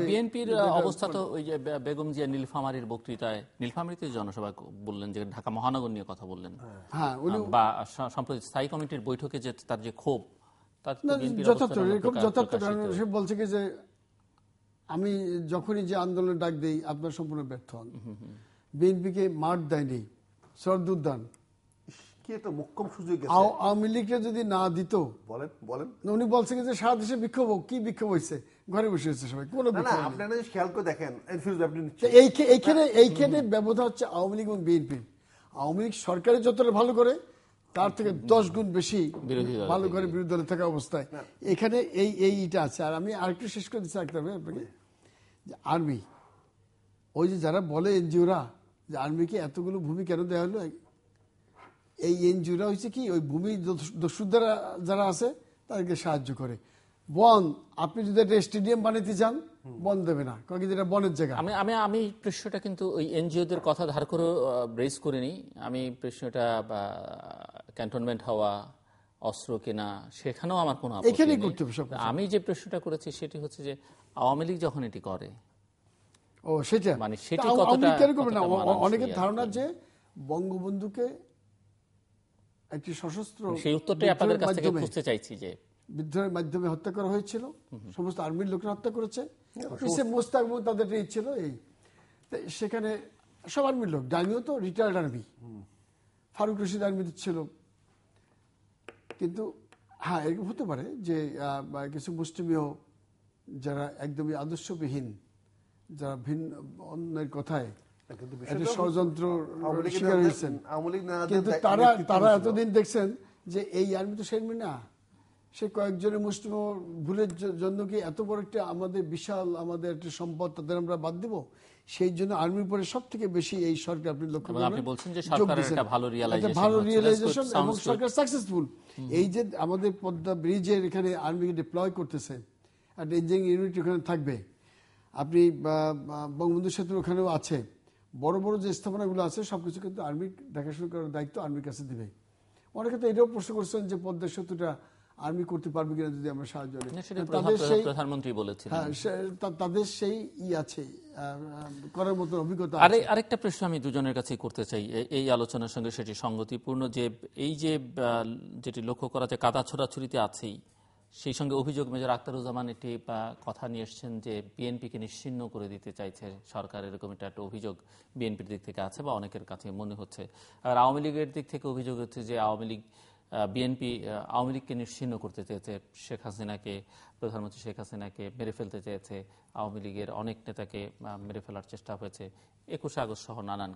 বিএনপির অবস্থা তো ওই যে বেগম জিয়া নীলফামারীর বক্তৃতায়, নীলফামারীতে জনসভা বললেন, যে ঢাকা মহানগর নিয়ে কথা বললেন, বা সম্প্রতি স্থায়ী কমিটির বৈঠকে যে তার যে ক্ষোভ, যথার্থ। কারণ সে বলছে কি যে আমি যখনই যে আন্দোলনের ডাক দেই আপনার সম্পূর্ণ ব্যর্থ হন। বিএনপিকে মাঠ দেয়নি, সরদুর দান। আওয়ামী লীগকে যদি না দিত, বলেন উনি বলছে যে সারা দেশে বিক্ষোভ, কি বিক্ষোভ হয়েছে, ঘরে বসে হয়েছে সবাই, কোনো খেয়াল করে দেখেন। এইখানে ব্যবধান হচ্ছে আওয়ামী লীগ এবং বিএনপি। আওয়ামী লীগ সরকারে যতটা ভালো করে, তার থেকে 10 গুণ বেশি ভালো করে বিরোধী দলে থাকা অবস্থায় এখানে এইটা আছে। আর আমি আরেকটু শেষ করে দিচ্ছি আপনাকে, আর্মি ওই যে যারা বলে এনজিওরা যে আর্মিকে এতগুলো ভূমি কেন দেওয়া হলো। এই এনজিওরা হচ্ছে কি ওই ভূমি দস্যুরা যারা আছে তাদেরকে সাহায্য করে। বন, আপনি যদি একটা স্টেডিয়াম বানাতে চান বন দেবে না, কারণ যেটা বনের জায়গা। আমি প্রশ্নটা কিন্তু ওই এনজিওদের কথা ধার করে রেজ করিনি। আমি প্রশ্নটা ক্যান্টনমেন্ট হওয়া, অস্ত্র কেনা, সেখানেও আমার কোনো আপত্তি এখানেই নেই। করতে হবে সব। আমি যে প্রশ্নটা করেছি সেটি হচ্ছে যে আওয়ামী লীগ যখন এটি করে, ও সেটা মানে সেটি আওয়ামী লীগ কেন করবে না? কতটা অনেকের ধারণা যে বঙ্গবন্ধুকে একটি সশস্ত্র সেই উত্তরটাই আপনাদের কাছ থেকে খুঁজতে চাইছি যে বিদ্রোহের মাধ্যমে হত্যা করা হয়েছিল, সমস্ত আর্মির লোকরা হত্যা করেছে। মোস্তাক তাদের ছিল এই, সেখানে সব আর্মির লোক, ডাইনিও তো রিটায়ার্ড আর্মি, ফারুক রশিদ আর্মিতে ছিল। কিন্তু হ্যাঁ, এরকম হতে পারে যে কিছু মুসলিমীয় যারা একদমই আদর্শবিহীন, যারা ভিন্ন অন্যের কথায় ষড়যন্ত্র শিকার হয়েছেন, কিন্তু তারা এতদিন দেখছেন যে এই আর্মি তো সেই না, সে কয়েকজনের মুসলিম ভুলের জন্য কি এত বড় একটা আমাদের বিশাল আমাদের একটা সম্পদ তাদের আমরা বাদ দেব? সেই জন্য আর্মির পরে সব থেকে বেশি এই সরকার, আপনি লক্ষ্য করবেন, আপনি বলছেন যে সরকারের একটা ভালো রিয়েলাইজেশন এবং সরকার সাকসেসফুল। এই যে আমাদের পদ্মা ব্রিজের এখানে আর্মিকে ডিপ্লয় করতেছে, একটা ইঞ্জিনিয়ারিং ইউনিট ওখানে থাকবে, আপনি বঙ্গবন্ধু সেতুর ওখানেও আছে, বড় বড় যে স্থাপনাগুলো আছে সবকিছু কিন্তু আর্মির দেখাশোনা করার দায়িত্ব আর্মির কাছে দিবে। অনেকে তো এটাও প্রশ্ন করছেন যে পদ্মা সেতুটা আর্মি করতে পারবে কিনা যদি আমরা সাহায্য করি। প্রধানমন্ত্রী বলেছিলেন, তাদের সেই আছে করার মতো অভিজ্ঞতা। আরেকটা প্রশ্ন আমি দুজনের কাছে করতে চাই এই আলোচনার সঙ্গে, সেটি সঙ্গতিপূর্ণ, যে এই যে যেটি লক্ষ্য করা যায় কাদা ছোড়াছুরিতে আছেই, সেই সঙ্গে অভিযোগ মেজর আখতারুজ্জামান একটি কথা নিয়ে এসছেন যে বিএনপিকে নিশ্চিহ্ন করে দিতে চাইছে সরকার, এরকম একটা অভিযোগ বিএনপির দিক থেকে আছে বা অনেকের কাছে মনে হচ্ছে। আর আওয়ামী লীগের দিক থেকে অভিযোগ হচ্ছে যে বিএনপি আওয়ামী লীগকে নিশ্চিহ্ন করতে চেয়েছে, প্রধানমন্ত্রী শেখ হাসিনাকে মেরে ফেলতে চেয়েছে, আওয়ামী লীগের অনেক নেতাকে মেরে ফেলার চেষ্টা হয়েছে, 21 আগস্ট সহ নানান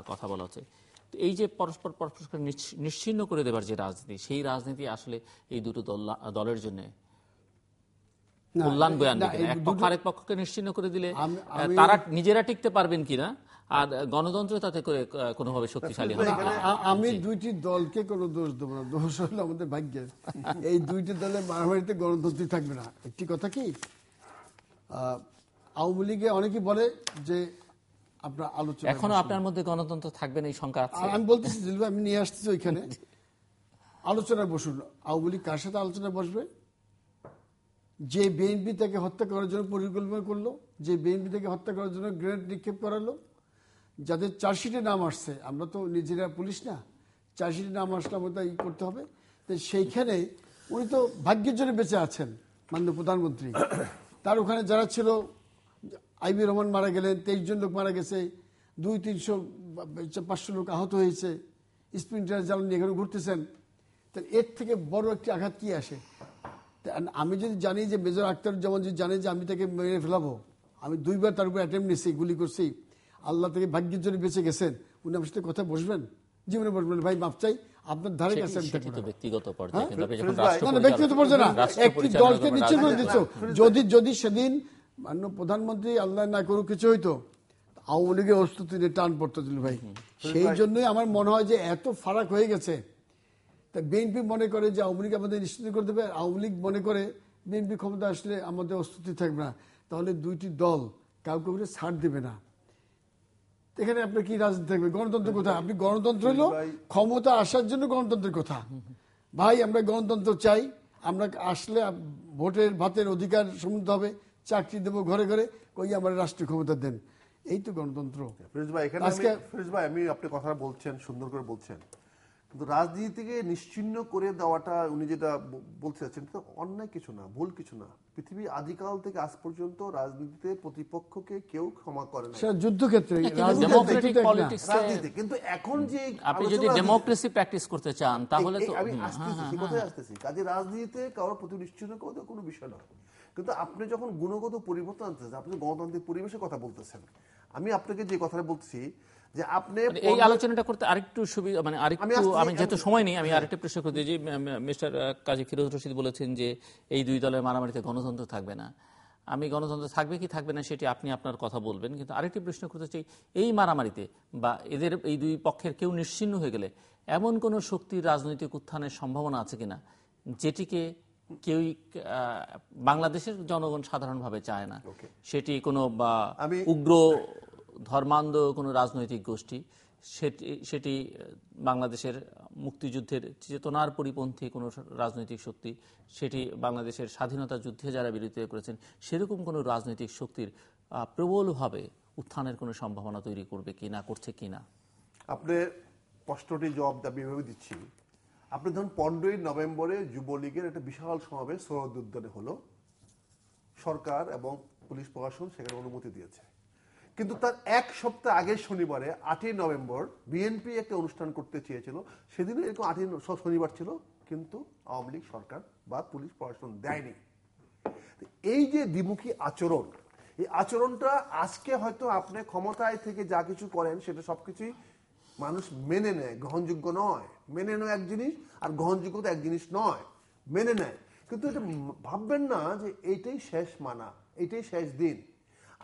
কথা বলা হচ্ছে। এই যে পরস্পর নিশ্চিহ্ন করে দেবার যে রাজনীতি, সেই রাজনীতি আসলে এই দুটো দলের জন্য কল্যাণ বয়ে আনবে কিনা? এক পক্ষ আরেক পক্ষকে নিশ্চিহ্ন করে দিলে তারা নিজেরা টিকতে পারবেন কিনা, আর গণতন্ত্র তাতে করে কোনোভাবে শক্তিশালী হবে? আমি দুইটি দলকে কোনো দোষ দেবো না, দোষ হলো আমাদের ভাগ্যের। এই দুইটি দলের মারামারিতে গণতন্ত্রই থাকবে না। একটি কথা কি, আওয়ামী লীগে অনেকেই বলে যে আপনার আলোচনা, এখনো আপনার মধ্যে গণতন্ত্র থাকবে না এই শঙ্কা আছে। আমি বলতেছি আমি নিয়ে আসতেছি ওইখানে আলোচনায় বসুন। আওয়ামী লীগ কার সাথে আলোচনায় বসবে? যে বিএনপি তাকে হত্যা করার জন্য পরিকল্পনা করলো, যে বিএনপি তাকে হত্যা করার জন্য গ্রেনেড নিক্ষেপ করালো, যাদের চার্জশিটে নাম আসছে, আমরা তো নিজেরা পুলিশ না, চার্জশিটে নাম আসলে আমাদের করতে হবে। তো সেইখানে উনি তো ভাগ্যের জন্য বেঁচে আছেন, মাননীয় প্রধানমন্ত্রী। তার ওখানে যারা ছিল, আইবি রহমান মারা গেলেন, 23 জন লোক মারা গেছে, 200-300-500 লোক আহত হয়েছে, স্প্রিন্টার জ্বালানি এখানে ঘুরতেছেন। তাহলে এর থেকে বড় একটি আঘাত কি আসে? আমি যদি জানি যে মেজর আখতারুজ্জামান যদি জানে যে আমি তাকে মেরে ফেলাবো, আমি 2 বার তার উপর অ্যাটেম্প নিয়েছি, গুলি করছি, আল্লাহ থেকে ভাগ্যের জন্য বেঁচে গেছেন, উনি আমার সাথে কথা বসবেন? জীবনে বসবেন, ভাই মাপ চাই, আপনার ধারে কাছে ব্যক্তিগত পর্যায়ে না, একটি দলকে নিশ্চিত করে দিচ্ছ। যদি সেদিন মাননীয় প্রধানমন্ত্রী আল্লাহ না করুক কিছু হইতো, আওয়ামী লীগের অস্তিত্ব নিয়ে টান পড়তো ভাই। সেই জন্যই আমার মনে হয় যে এত ফারাক হয়ে গেছে। তা বিএনপি মনে করে যে আওয়ামী লীগ আমাদের নিশ্চিত করে দেবে, আওয়ামী লীগ মনে করে বিএনপি ক্ষমতা আসলে আমাদের অস্তিত্ব থাকবে না। তাহলে দুইটি দল কাউকে করে ছাড় দেবে না। এখানে আপনার কি রাজনীতি থাকবে? গণতন্ত্র কোথায়? আপনি গণতন্ত্র হলো ক্ষমতা আসার জন্য গণতন্ত্রের কথা। ভাই আমরা গণতন্ত্র চাই, আমরা আসলে ভোটের ভাতের অধিকার সমৃদ্ধ হবে, চাকরি দেবো ঘরে ঘরে, কই আমার রাষ্ট্রীয় ক্ষমতা দেন, এই তো গণতন্ত্র। ফিরোজ ভাই আমি আপনি কথা বলছেন, সুন্দর করে বলছেন, কিন্তু রাজনীতিকে নিশ্চিহ্ন করে দেওয়াটা উনি যেটা বলতে চাচ্ছেন তো অন্যায় কিছু না, ভুল কিছু না। পৃথিবী আদিকাল থেকে আজ পর্যন্ত রাজনীতিতে প্রতিপক্ষকে কেউ ক্ষমা করে না, যুদ্ধক্ষেত্রে, রাজনীতি। কিন্তু এখন যে আপনি যদি ডেমোক্রেসি প্র্যাকটিস করতে চান তাহলে তো আমি আসতেছি কাজে রাজনীতিতে কারোর প্রতি নিশ্চিহ্ন করে কোনো বিষয় না। কিন্তু আপনি যখন গুণগত পরিবর্তন আনতেছেন, আপনি গণতান্ত্রিক পরিবেশের কথা বলতেছেন, আমি আপনাকে যে কথাটা বলছি যে আপনি এই আলোচনাটা করতে আরেকটু সুবিধা, মানে আরেকটু, আমি যেহেতু সময় নেই আমি আরেকটা প্রশ্ন করতে যে মিস্টার কাজী ফিরোজ রশিদ বলেছেন যে এই দুই দলের মারামারিতে গণতন্ত্র থাকবে না। আমি গণতন্ত্র থাকবে কি থাকবে না সেটি আপনি আপনার কথা বলবেন, কিন্তু আরেকটি প্রশ্ন করতে চাই, এই মারামারিতে বা এদের এই দুই পক্ষের কেউ নিশ্চিহ্ন হয়ে গেলে এমন কোন শক্তির রাজনৈতিক উত্থানের সম্ভাবনা আছে কিনা যেটিকে কেউই বাংলাদেশের জনগণ সাধারণভাবে চায় না? সেটি কোনো উগ্র ধর্মান্ধ কোনো রাজনৈতিক গোষ্ঠী, সেটি বাংলাদেশের মুক্তিযুদ্ধের চেতনার পরিপন্থী কোনো রাজনৈতিক শক্তি, সেটি বাংলাদেশের স্বাধীনতা যুদ্ধে যারা বিরোধিতা করেছেন সেরকম কোনো রাজনৈতিক শক্তির প্রবলভাবে উত্থানের কোনো সম্ভাবনা তৈরি করবে কি না, করছে কি না? আপনি প্রশ্নটি জবাব আমি এভাবে দিচ্ছি। আপনি ধরুন 15ই নভেম্বরে যুবলীগের একটা বিশাল সমাবেশ সৈয়দ উদ্যানে হলো, সরকার এবং পুলিশ প্রশাসন সেখানে অনুমতি দিয়েছে। কিন্তু তার এক সপ্তাহ আগের শনিবারে 8ই নভেম্বর বিএনপি একটা অনুষ্ঠান করতে চেয়েছিল, সেদিনও এরকম 8ই শনিবার ছিল, কিন্তু আওয়ামী লীগ সরকার বা পুলিশ প্রশাসন দেয়নি। এই যে দ্বিমুখী আচরণ, এই আচরণটা আজকে হয়তো আপনি ক্ষমতায় থেকে যা কিছু করেন সেটা সবকিছুই মানুষ মেনে নেয়, গ্রহণযোগ্য নয়। মেনে নেয় এক জিনিস, আর গ্রহণযোগ্যতা এক জিনিস নয়, মেনে নেয়। কিন্তু এটা ভাববেন না যে এইটাই শেষ মানা, এইটাই শেষ দিন।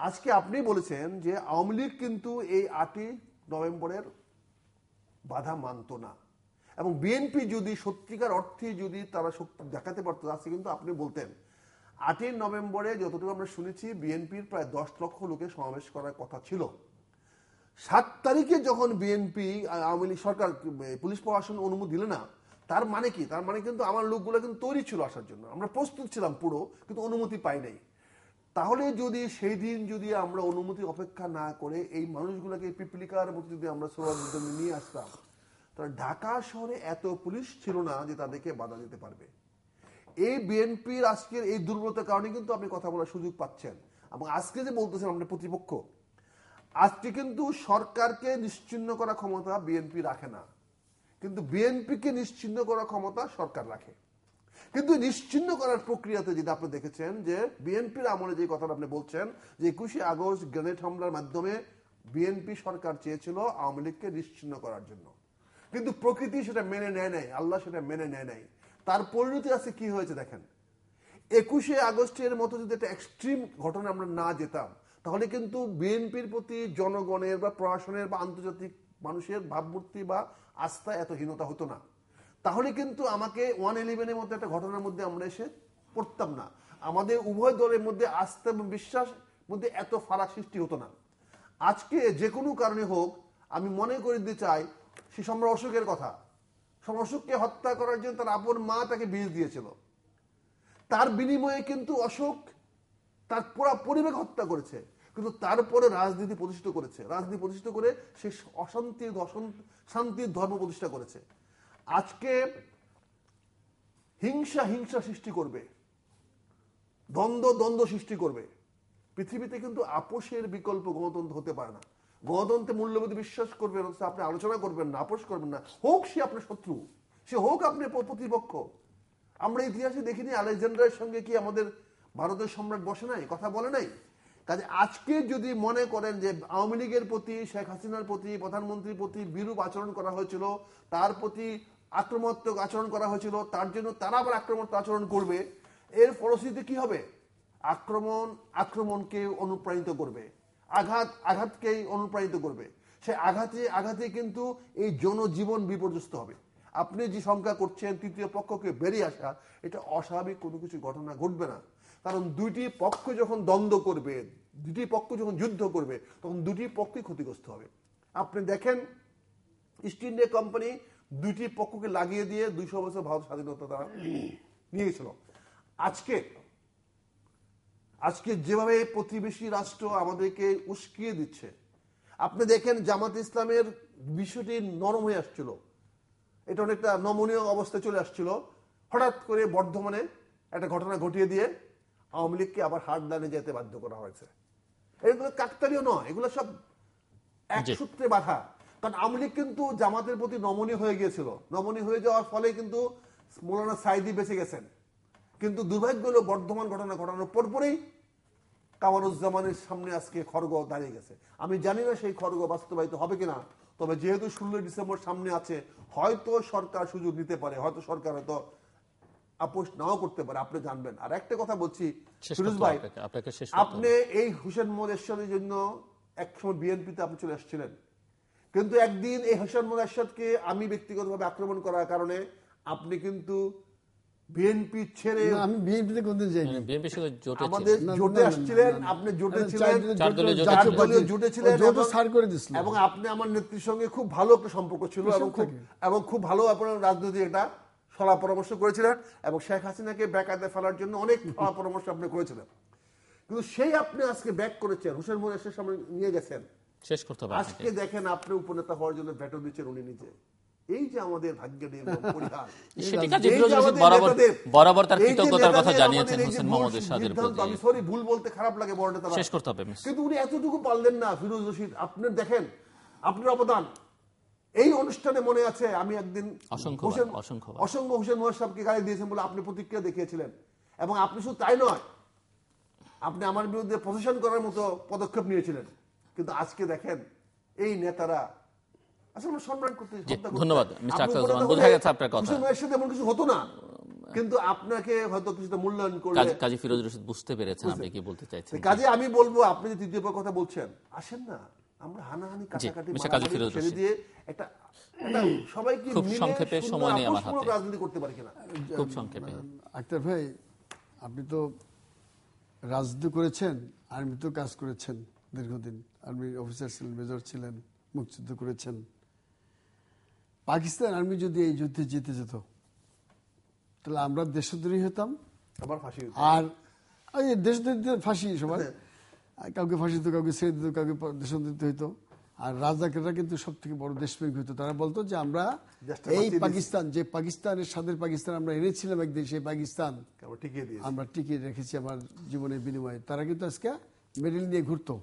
আজকে আপনি বলেছেন যে আওয়ামী লীগ কিন্তু এই 8ই নভেম্বরের বাধা মানত না, এবং বিএনপি যদি সত্যিকার অর্থে যদি তারা শক্তি দেখাতে পারতো, আজকে কিন্তু আপনি বলতেন 8ই নভেম্বরে যতটুকু আমরা শুনেছি বিএনপির প্রায় 10 লক্ষ লোকের সমাবেশ করার কথা ছিল। 7 তারিখে যখন বিএনপি আওয়ামী লীগ সরকার পুলিশ প্রশাসন অনুমতি দিল না, তার মানে কি? তার মানে কিন্তু আমার লোকগুলো কিন্তু তৈরি ছিল আসার জন্য, আমরা প্রস্তুত ছিলাম পুরো, কিন্তু অনুমতি পাই নাই। তাহলে যদি সেই দিন যদি আমরা অনুমতি অপেক্ষা না করে এই মানুষগুলোকে পিপিলিকার মতো যদি আমরা সৌরভ নিয়ে আসতাম, তাহলে ঢাকা শহরে এত পুলিশ ছিল না যে তাদেরকে বাধা দিতে পারবে। এই বিএনপির আজকের এই দুর্বলতার কারণে কিন্তু আপনি কথা বলার সুযোগ পাচ্ছেন। এবং আজকে যে বলতেছেন আপনার প্রতিপক্ষ, আজকে কিন্তু সরকারকে নিশ্চিহ্ন করার ক্ষমতা বিএনপি রাখে না, কিন্তু বিএনপিকে নিশ্চিহ্ন করার ক্ষমতা সরকার রাখে। কিন্তু নিশ্চিহ্ন করার প্রক্রিয়াতে যেটা আপনি দেখেছেন যে বিএনপির আমলে যে কথাটা আপনি বলছেন যে 21শে আগস্ট গ্রেনেড হামলার মাধ্যমে বিএনপি সরকার চেয়েছিল আওয়ামী লীগকে নিশ্চিহ্ন করার জন্য, কিন্তু প্রকৃতি সেটা মেনে নেয় নাই, আল্লাহ সেটা মেনে নেয় নাই। তার পরিণতি আছে কি হয়েছে দেখেন। 21শে আগস্টের মতো যদি একটা এক্সট্রিম ঘটনা আমরা না যেতাম, তাহলে কিন্তু বিএনপির প্রতি জনগণের বা প্রশাসনের বা আন্তর্জাতিক মানুষের ভাবমূর্তি বা আস্থা এত হীনতা হতো না। তাহলে কিন্তু আমাকে 111-এর মধ্যে একটা ঘটনার মধ্যে আমরা এসে পড়তাম না, আমাদের উভয় দলের মধ্যে আস্থা এবং বিশ্বাস মধ্যে এত ফারাক সৃষ্টি হতো না। আজকে যে কোনো কারণে হোক, আমি মনে করে দিতে চাই সে সম্রাট অশোকের কথা। সম্রাট অশোককে হত্যা করার জন্য তার আপন মা তাকে বীজ দিয়েছিল, তার বিনিময়ে কিন্তু অশোক তার পুরা পরিবার হত্যা করেছে, কিন্তু তারপরে রাজনীতি প্রতিষ্ঠিত করেছে, রাজনীতি প্রতিষ্ঠিত করে সে শান্তির ধর্ম প্রতিষ্ঠা করেছে। আজকে হিংসা সৃষ্টি করবে, দ্বন্দ্ব সৃষ্টি করবে। পৃথিবীতে কিন্তু আপোষের বিকল্প গণতন্ত্র হতে পারে না। গণতন্ত্রে মূল্যবোধে বিশ্বাস করবেন, আপনি আলোচনা করবেন না, আপোষ করবেন না, হোক সে আপনার শত্রু, সে হোক আপনার প্রতিপক্ষ। আমরা ইতিহাসে দেখিনি আলেকজান্ডারের সঙ্গে কি আমাদের ভারতের সম্রাট বসে নাই, কথা বলে নাই? কাজে আজকে যদি মনে করেন যে আওয়ামী লীগের প্রতি, শেখ হাসিনার প্রতি, প্রধানমন্ত্রীর প্রতি বিরূপ আচরণ করা হয়েছিল, তার প্রতি আক্রমণাত্মক আচরণ করা হয়েছিল, তার জন্য তারা আবার আক্রমণাত্মক আচরণ করবে, এর ফলশ্রুতিতে কি হবে? আক্রমণকে অনুপ্রাণিত করবে, আঘাতকেই অনুপ্রাণিত করবে। সে আঘাতে কিন্তু এই জনজীবন বিপর্যস্ত হবে। আপনি যে শঙ্কা করছেন তৃতীয় পক্ষকে বেরিয়ে আসা, এটা অস্বাভাবিক কোনো কিছু ঘটনা ঘটবে না। কারণ দুইটি পক্ষ যখন দ্বন্দ্ব করবে, দুটি পক্ষ যখন যুদ্ধ করবে, তখন দুটি পক্ষই ক্ষতিগ্রস্ত হবে। আপনি দেখেন ইস্ট ইন্ডিয়া কোম্পানি দুইটি পক্ষকে লাগিয়ে দিয়ে 200 বছর ভারত স্বাধীনতা তারা নিয়ে গেছিল। আজকে যেভাবে প্রতিবেশী রাষ্ট্র আমাদেরকে উস্কিয়ে দিচ্ছে, আপনি দেখেন জামাত ইসলামের বিষয়টি নরম হয়ে আসছিল, এটা অনেকটা নমনীয় অবস্থায় চলে আসছিল, হঠাৎ করে বর্ধমানে একটা ঘটনা ঘটিয়ে দিয়ে আওয়ামী লীগকে আবার হার্ড লাইনে যেতে বাধ্য করা হয়েছে। এগুলো কাকতালীয় নয়, এগুলো সব এক সূত্রে বাঁধা। কারণ আওয়ামী লীগ কিন্তু জামাতের প্রতি নমনীয় হয়ে গিয়েছিল, নমনীয় হয়ে যাওয়ার ফলে কিন্তু মৌলানা সাইদি বেঁচে গেছেন। কিন্তু দুর্ভাগ্য হলো বর্ধমান ঘটনা ঘটানোর পরপরেই কামারুজ্জামানের সামনে আজকে খড়গ দাঁড়িয়ে গেছে। আমি জানি না সেই খড়গ বাস্তবায়িত হবে কিনা, তবে যেহেতু 16 ডিসেম্বর সামনে আছে, হয়তো সরকার সুযোগ নিতে পারে, হয়তো সরকার হয়তো আপোষ নাও করতে পারে, আপনি জানবেন। আর একটা কথা বলছি শেষ ফিরোজ করতে ভাই, হবে, আপনাকে শেষ করতে আপনি এই হোসেন মোহাম্মদ এরশাদের জন্য একসময় বিএনপিতে আপনি চলে আসছিলেন, কিন্তু একদিন এই হোসেন মোহাম্মদ এরশাদকে আমি ব্যক্তিগতভাবে আক্রমণ করার কারণে আপনি কিন্তু বিএনপি ছেড়ে না, আমি বিএনপিতে কোনদিন যাইনি। বিএনপির সঙ্গে জোটে আমাদের ছিলেন। জোটে আসছিলেন, আপনি জোটে ছিলেন, চার দলীয় জোটে চার ছিলেন। দলীয় জোটে ছিলেন, জোট এবং- সার করে দিছিল। এবং আপনি আমার নেত্রীর সঙ্গে খুব ভালো একটা সম্পর্ক ছিল, এবং খুব ভালো আপনার রাজনৈতিক একটা সলা পরামর্শ করেছিলেন, এবং শেখ হাসিনাকে ব্যাকাতে ফেলার জন্য অনেক সলা পরামর্শ আপনি করেছিলেন। কিন্তু সেই আপনি আজকে ব্যাক করেছেন, হোসেন মোহাম্মদ এরশাদের সামনে নিয়ে গেছেন, শেষ করতে হবে আজকে আপনাকে। দেখেন আপনি উপনেতা হওয়ার জন্য ভেটো দিচ্ছেন উনি নিজে। এই যে আমাদের ভাগ্যের নির্মম পরিহার, সেটি কাজী এই যে ফিরোজ রশীদ আমাদের বরাবর নেতাদের- বরাবর তার এই যে কৃতজ্ঞতার কথা নেতাদের জানিয়েছেন আমাদের এই যে হোসেন ভুল মোহাম্মদ এরশাদের সিদ্ধান্ত, প্রতি। আমি সরি ভুল বলতে খারাপ লাগে বড় নেতারা, শেষ করতে হবে কিন্তু উনি এতটুকু পারলেন না। ফিরোজ রশিদ, আপনি দেখেন আপনার অবদান এই অনুষ্ঠানে মনে আছে, আমি একদিন অসংখ্যবার, হোসেন অসংখ্যবার। অসংখ্য হোসেন মোহাম্মদ সাহেবকে গালি দিয়েছেন বলে আপনি প্রতিক্রিয়া দেখিয়েছিলেন, এবং আপনি শুধু তাই নয়, আপনি আমার বিরুদ্ধে প্রশাসন করার মতো পদক্ষেপ নিয়েছিলেন। কিন্তু আজকে দেখেন এই নেতারা আসলে আমরা সম্মান করতে, শ্রদ্ধা করতে- ধন্যবাদ, মিস্টার আপনি আখতারুজ্জামান, উপনেতা বোঝা হলে গেছে আপনার কথা। হোসেন মোহাম্মদের সাথে এমন কিছু হতো না, কিন্তু আপনাকে হয়তো কিছুটা মূল্যায়ন করলে। কাজী ফিরোজ রশীদ বুঝতে পেরেছেন আপনি কি বলতে চাইছেন। কাজে আমি বলবো, আপনি যে তৃতীয় কথা বলছেন, আসেন না আমরা হানাহানি কাটাকাটি মিস্টার কাজী ফিরোজ ছেড়ে রশীদ। দিয়ে একটা সবাইকে খুব মিলে সংক্ষেপে, সুন্দর সময় নেই আমার আপোষমূলক হাতে। রাজনীতি করতে পারি কিনা। খুব সংক্ষেপে। আক্তার ভাই, আপনি তো রাজনীতি করেছেন, আর্মিতেও কাজ করেছেন দীর্ঘদিন, আর্মি অফিসার ছিলেন, মেজর ছিলেন, মুক্তিযুদ্ধ করেছেন। পাকিস্তান আর্মি যদি এই যুদ্ধে জিতে যেত, তাহলে আমরা দেশদ্রোহী হতাম, আবার ফাঁসি হতো। আর এই দেশদ্রোহীতে ফাঁসি সবাই, কাউকে ফাঁসি দিত, কাউকে ছেড়ে দিত, কাউকে দেশদ্রোহী হইতো। আর রাজাকেরা কিন্তু সব থেকে বড় দেশপ্রেমিক হইতো। তারা বলতো যে আমরা দেশটা এই বাঁচিয়ে পাকিস্তান, যে পাকিস্তানের স্বাদের পাকিস্তান আমরা এনেছিলাম একদিন, সেই পাকিস্তান আমরা টিকিয়ে দিয়েছি। আমরা টিকিয়ে রেখেছি আমার জীবনের বিনিময়ে। তারা কিন্তু আজকে মেডেল নিয়ে ঘুরতো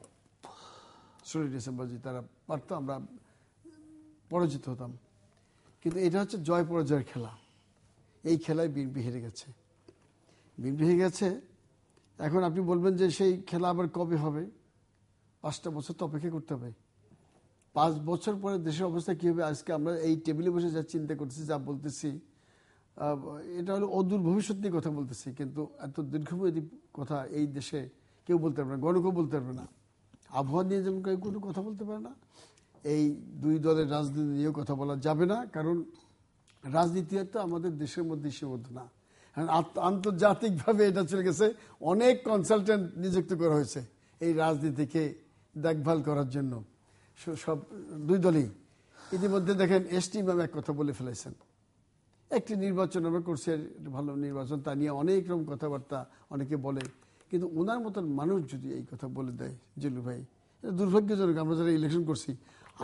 16 ডিসেম্বর, যে তারা পারতো, আমরা পরাজিত হতাম। কিন্তু এটা হচ্ছে জয় পরাজয়ের খেলা। এই খেলায় বিএনপি হেরে গেছে, বিএনপি হেরে গেছে। এখন আপনি বলবেন যে সেই খেলা আবার কবে হবে? 5টা বছর তো অপেক্ষা করতে হবে। 5 বছর পরে দেশের অবস্থা কি হবে? আজকে আমরা এই টেবিলে বসে যা চিন্তা করতেছি, যা বলতেছি, এটা হলো অদূর ভবিষ্যৎ নিয়ে কথা বলতেছি, কিন্তু এত দীর্ঘমেয়াদী কথা এই দেশে কেউ বলতে পারবে না, গণকেও বলতে পারবে না। আবহাওয়া নিয়ে যেমন কেউ কোনো কথা বলতে পারে না, এই দুই দলের রাজনীতি নিয়েও কথা বলা যাবে না, কারণ রাজনীতি তো আমাদের দেশের মধ্যে সীমাবদ্ধ না। আন্তর্জাতিকভাবে এটা চলে গেছে, অনেক কনসালটেন্ট নিযুক্ত করা হয়েছে এই রাজনীতিকে দেখভাল করার জন্য। সব দুই দলই ইতিমধ্যে দেখেন এসটি ম্যাম এক কথা বলে ফেলেছেন, একটি নির্বাচন আমরা করছি, ভালো নির্বাচন, তা নিয়ে অনেক রকম কথাবার্তা অনেকে বলে, কিন্তু ওনার মতন মানুষ যদি এই কথা বলে দেয়, জিল্লু ভাই, এটা দুর্ভাগ্যজনক। আমরা যারা ইলেকশন করছি,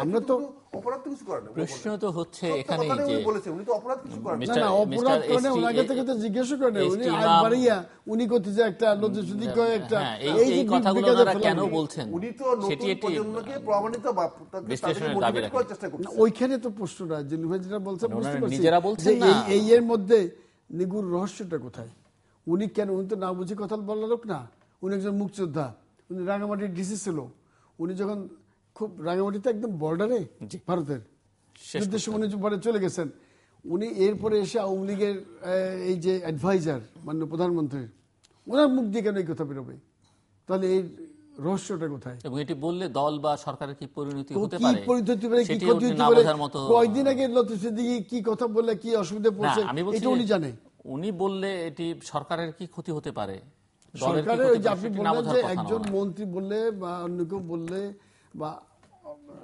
আমরা তো অপরাধ তো কিছু করেন না। প্রশ্ন তো হচ্ছে সত্য এখানে কথাটাই যে উনি বলেছেন, উনি তো অপরাধ কিছু করেন না। না না, অপরাধ করে ওনাকে থেকে তো জিজ্ঞেস করেন, উনি আজ বাড়িয়া উনি করতে যে একটা লজ্জাসুদি করে একটা, হ্যাঁ, এই যে এই কথাগুলো বিকালে ওনারা ফেলানো। কেন বলছেন উনি তো সেটি নতুন একটি প্রজন্মকে প্রমাণিত বা তাদেরকে বিশ্লেষণের দাবি মোটিভেট রাখেন। করার চেষ্টা না, করছে। ওইখানে তো প্রশ্নটা জিল্লু ভাই যেটা বলছেন, মানে বুঝতে ওনারা পারছি নিজেরা বলছেন যে না। এই এর মধ্যে নিগুর রহস্যটা কোথায়? উনি কেন, উনি তো না বুঝে কথা বলার লোক না, উনি একজন মুক্তিযোদ্ধা, উনি রাঙামাটির ডিসি ছিল। উনি যখন খুব রাঙামাটিতে একদম বর্ডারে ভারতের যুদ্ধের সময় উনি পরে চলে গেছেন, উনি এরপরে এসে আওয়ামী লীগের এই যে অ্যাডভাইজার মাননীয় প্রধানমন্ত্রীর, ওনার মুখ দিয়ে কেন এই কথা বেরোবে? তাহলে এই রহস্যটা কোথায়? এবং এটি বললে দল বা সরকারের কি পরিণতি হতে কি পারে, পরিণতি পারে, কি সেটি ক্ষতি হতে না পারে? বোঝার মতো। কয়েকদিন আগে লতিফ সিদ্দিকী কি কথা বললে কি অসুবিধা না, পড়ছে, আমি বলছি এটা উনি যে জানে। উনি বললে এটি সরকারের কি ক্ষতি হতে পারে, দলের কি সরকারের ক্ষতি ওই যে পারে, আপনি সেটি না বললেন বোঝার যে কথা না একজন ওনার। মন্ত্রী বললে বা অন্য কেউ বললে বা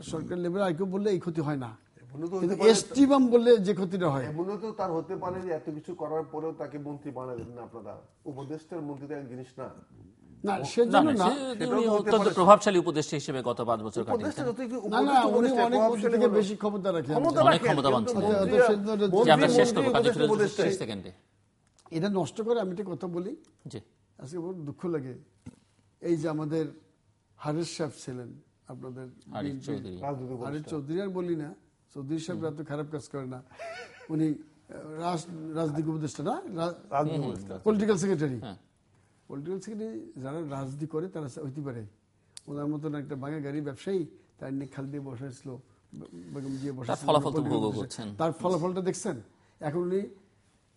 সরকার লেভেলে আর কেউ বললে এই ক্ষতি হয় না, এমনও তো কিন্তু হতে পারে- এসটি বাম বললে যে ক্ষতিটা হয়। এমনও তো তার হতে পারে যে এত কিছু করার পরেও তাকে মন্ত্রী বানালেন না আপনারা। উপদেষ্টার মন্ত্রী তো এক জিনিস না। না না, সেজন্য না, না, উনি সেটাও তো হতে অত্যন্ত পারে। প্রভাবশালী উপদেষ্টা হিসেবে গত 5 বছর উপদেষ্টা কাটিয়েছেন। যতই কি না না, উপদেষ্টা উনি উপদেষ্টা অনেক প্রভাবশালী থেকে হলো। বেশি ক্ষমতা রাখেন। ক্ষমতা অনেক রাখেন, ক্ষমতাবান কিন্তু ছিলেন। মন্ত্রীরা- সেজন্য- যে আমরা শেষ করবো, কাজী মন্ত্রী, ফিরোজ রশীদ, উপদেষ্টা। 30 সেকেন্ডে। এটা নষ্ট করে আমি একটা কথা বলি, জি, আজকে বড় দুঃখ লাগে। এই যে আমাদের হারেস সাহেব ছিলেন আপনাদের আরিফ BNP চৌধুরী। রাজনীতি উপদেষ্টা। আরিফ চৌধুরী আর বলি না, চৌধুরী সাহেব এত খারাপ কাজ করে না, উনি রাজনীতি উপদেষ্টা না, রাজনীতি উপদেষ্টা। Political secretary. হ্যাঁ। পলিটিক্যাল সেক্রেটারি যারা রাজনীতি করে তারা হইতে পারে। ওনার মতন একটা ভাঙা গাড়ি ব্যবসায়ী, তার নিয়ে খাল দিয়ে বসাইছিল, বেগম জিয়া বসাইছিল, ফলাফল তো ভোগও করছেন। তার ফলাফলটা দেখছেন। এখন উনি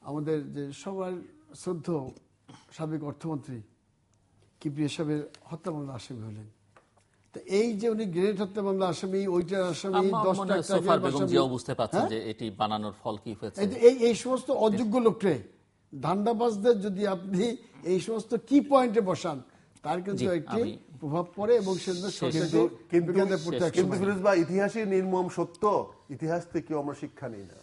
আমাদের যে সবার শ্রদ্ধেয় সাবেক অর্থমন্ত্রী কিবরিয়া সাহেবের হত্যা মামলা আসামি হলেন। তো এই যে উনি গ্রেনেড হত্যা মামলা আসামি, ওইটার আসামি, 10টা সোফার বেগম জিয়াও বুঝতে পারছেন যে এটি বানানোর ফল কি হয়েছে। এই সমস্ত অযোগ্য লোককে, ধান্দাবাজদের যদি আপনি এই সমস্ত কি পয়েন্টে বসান, তার কিন্তু একটি প্রভাব পড়ে এবং কিন্তু ফিরোজ ভাই, ইতিহাসের নির্মম সত্য, ইতিহাস থেকেও আমরা শিক্ষা নিই না।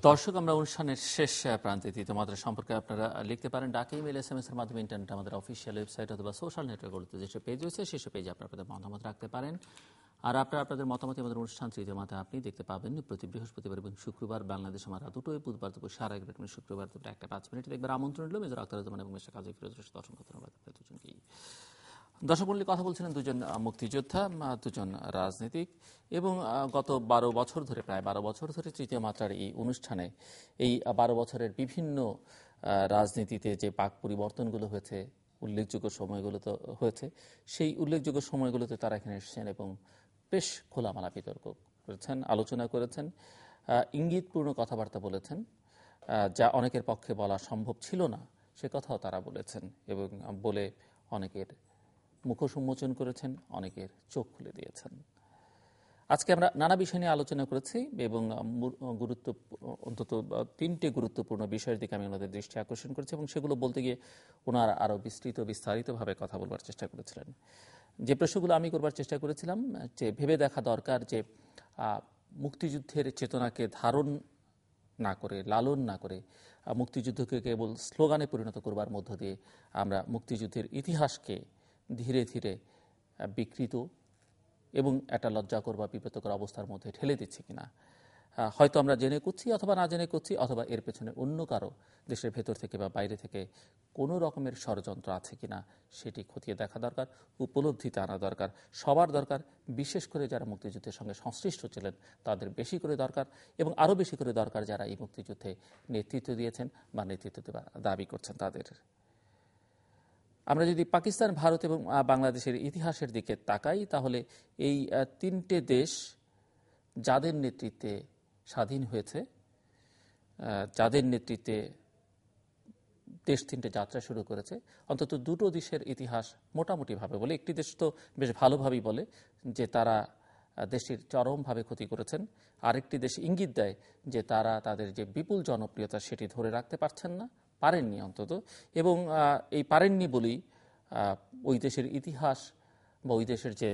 দর্শক, আমরা অনুষ্ঠানের শেষ প্রান্তে তৃতীয় সম্পর্কে আপনারা লিখতে পারেন ডাকে, ইমেল, SMS এর মাধ্যমে, ইন্টারনেট, আমাদের অফিসিয়াল ওয়েবসাইট অথবা সোশ্যাল নেটওয়ার্কগুলোতে যেসব পেজ রয়েছে সেসব পেজে আপনাদের মতামত রাখতে পারেন। আর আপনাদের মতামত আমাদের অনুষ্ঠান তৃতীয় মাত্রা আপনি দেখতে পাবেন প্রতি বৃহস্পতিবার এবং শুক্রবার বাংলাদেশ আমার রাত 2টোয়, বুধবার দুপুর 1:30, শুক্রবার দুপুর 1:05 দেখবার আমন্ত্রণ রইল। মেজর আখতারুজ্জামান এবং মিস্টার কাজী ফিরোজ রশিদ, অসংখ্য ধন্যবাদ দুজনকেই। দর্শক মণ্ডলী, কথা বলছিলেন দুজন মুক্তিযোদ্ধা, দুজন রাজনীতিক, এবং গত 12 বছর ধরে, প্রায় 12 বছর ধরে তৃতীয় মাত্রার এই অনুষ্ঠানে এই 12 বছরের বিভিন্ন রাজনীতিতে যে পাক পরিবর্তনগুলো হয়েছে, উল্লেখযোগ্য সময়গুলো তো হয়েছে, সেই উল্লেখযোগ্য সময়গুলোতে তারা এখানে এসেছেন এবং বেশ খোলামেলা বিতর্ক করেছেন, আলোচনা করেছেন, ইঙ্গিতপূর্ণ কথাবার্তা বলেছেন, যা অনেকের পক্ষে বলা সম্ভব ছিল না সে কথাও তারা বলেছেন, এবং বলে অনেকের মুখোশ উন্মোচন করেছেন, অনেকের চোখ খুলে দিয়েছেন। আজকে আমরা নানা বিষয় নিয়ে আলোচনা করেছি এবং অন্তত 3টে গুরুত্বপূর্ণ বিষয়ের দিকে আমি ওনাদের দৃষ্টি আকর্ষণ করেছি এবং সেগুলো বলতে গিয়ে ওনারা আরও বিস্তারিতভাবে কথা বলবার চেষ্টা করেছিলেন। যে প্রশ্নগুলো আমি করবার চেষ্টা করেছিলাম, যে ভেবে দেখা দরকার যে মুক্তিযুদ্ধের চেতনাকে ধারণ না করে, লালন না করে, মুক্তিযুদ্ধকে কেবল স্লোগানে পরিণত করবার মধ্য দিয়ে আমরা মুক্তিযুদ্ধের ইতিহাসকে ধীরে ধীরে বিকৃত এবং একটা লজ্জাকর বা বিব্রতকর অবস্থার মধ্যে ঠেলে দিচ্ছি কিনা। হয়তো আমরা জেনে করছি অথবা না জেনে করছি, অথবা এর পেছনে অন্য কারো দেশের ভেতর থেকে বা বাইরে থেকে কোনো রকমের ষড়যন্ত্র আছে কিনা সেটি খতিয়ে দেখা দরকার, উপলব্ধিতে আনা দরকার, সবার দরকার। বিশেষ করে যারা মুক্তিযুদ্ধের সঙ্গে সংশ্লিষ্ট ছিলেন তাদের বেশি করে দরকার, এবং আরও বেশি করে দরকার যারা এই মুক্তিযুদ্ধে নেতৃত্ব দিয়েছেন বা নেতৃত্ব দেওয়ার দাবি করছেন তাদের। আমরা যদি পাকিস্তান, ভারত এবং বাংলাদেশের ইতিহাসের দিকে তাকাই, তাহলে এই 3টে দেশ যাদের নেতৃত্বে স্বাধীন হয়েছে, যাদের নেতৃত্বে দেশ 3টে যাত্রা শুরু করেছে, অন্তত 2টো দেশের ইতিহাস মোটামুটিভাবে বলে, একটি দেশ তো বেশ ভালোভাবেই বলে যে তারা দেশটির চরমভাবে ক্ষতি করেছেন, আরেকটি দেশ ইঙ্গিত দেয় যে তারা তাদের যে বিপুল জনপ্রিয়তা সেটি ধরে রাখতে পারেননি অন্তত, এবং এই পারেননি বলেই ওই দেশের ইতিহাস বা ওই দেশের যে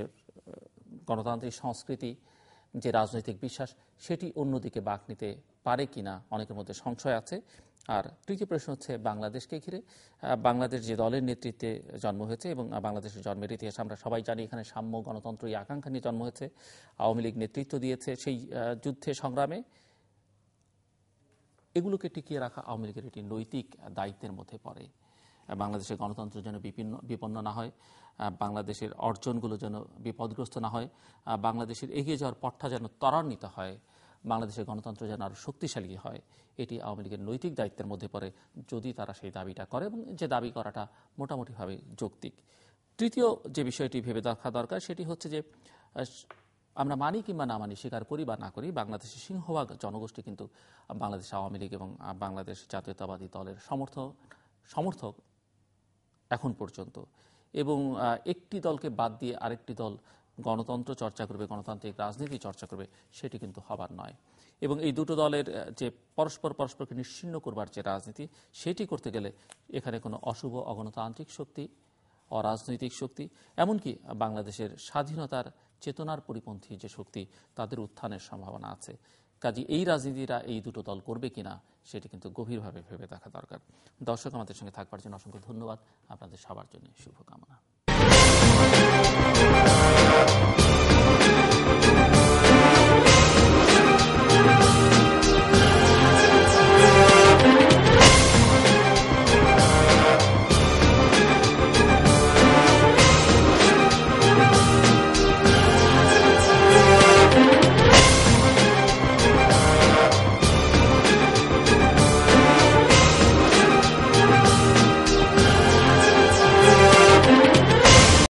গণতান্ত্রিক সংস্কৃতি, যে রাজনৈতিক বিশ্বাস, সেটি অন্যদিকে বাঁক নিতে পারে কিনা অনেকের মধ্যে সংশয় আছে। আর তৃতীয় প্রশ্ন হচ্ছে বাংলাদেশকে ঘিরে। বাংলাদেশ যে দলের নেতৃত্বে জন্ম হয়েছে এবং বাংলাদেশের জন্মের ইতিহাস আমরা সবাই জানি, এখানে সাম্য, গণতন্ত্র এই আকাঙ্ক্ষা নিয়ে জন্ম হয়েছে, আওয়ামী লীগ নেতৃত্ব দিয়েছে সেই যুদ্ধে, সংগ্রামে। এগুলোকে টিকিয়ে রাখা আওয়ামী লীগের একটি নৈতিক দায়িত্বের মধ্যে পড়ে। বাংলাদেশের গণতন্ত্র যেন বিপন্ন না হয়, বাংলাদেশের অর্জনগুলো যেন বিপদগ্রস্ত না হয়, বাংলাদেশের এগিয়ে যাওয়ার পথটা যেন ত্বরান্বিত হয়, বাংলাদেশের গণতন্ত্র যেন আরও শক্তিশালী হয়, এটি আওয়ামী লীগের নৈতিক দায়িত্বের মধ্যে পড়ে যদি তারা সেই দাবিটা করে, এবং যে দাবি করাটা মোটামুটিভাবে যৌক্তিক। তৃতীয় যে বিষয়টি ভেবে দেখা দরকার সেটি হচ্ছে যে আমরা মানি কিংবা না মানি, স্বীকার করি বা না করি, বাংলাদেশের সিংহভাগ জনগোষ্ঠী কিন্তু বাংলাদেশ আওয়ামী লীগ এবং বাংলাদেশ জাতীয়তাবাদী দলের সমর্থক এখন পর্যন্ত, এবং একটি দলকে বাদ দিয়ে আরেকটি দল গণতন্ত্র চর্চা করবে, গণতান্ত্রিক রাজনীতি চর্চা করবে, সেটি কিন্তু হবার নয়। এবং এই দুটো দলের যে পরস্পরকে নিশ্চিহ্ন করবার যে রাজনীতি, সেটি করতে গেলে এখানে কোনো অশুভ অগণতান্ত্রিক শক্তি, অরাজনৈতিক শক্তি, এমনকি বাংলাদেশের স্বাধীনতার চেতনার পরিপন্থী যে শক্তি, তাদের উত্থানের সম্ভাবনা আছে। কাজে এই রাজনীতিরা এই দুটো দল করবে কিনা সেটি কিন্তু গভীরভাবে ভেবে দেখা দরকার। দর্শক, আমাদের সঙ্গে থাকবার জন্য অসংখ্য ধন্যবাদ। আপনাদের সবার জন্য শুভকামনা।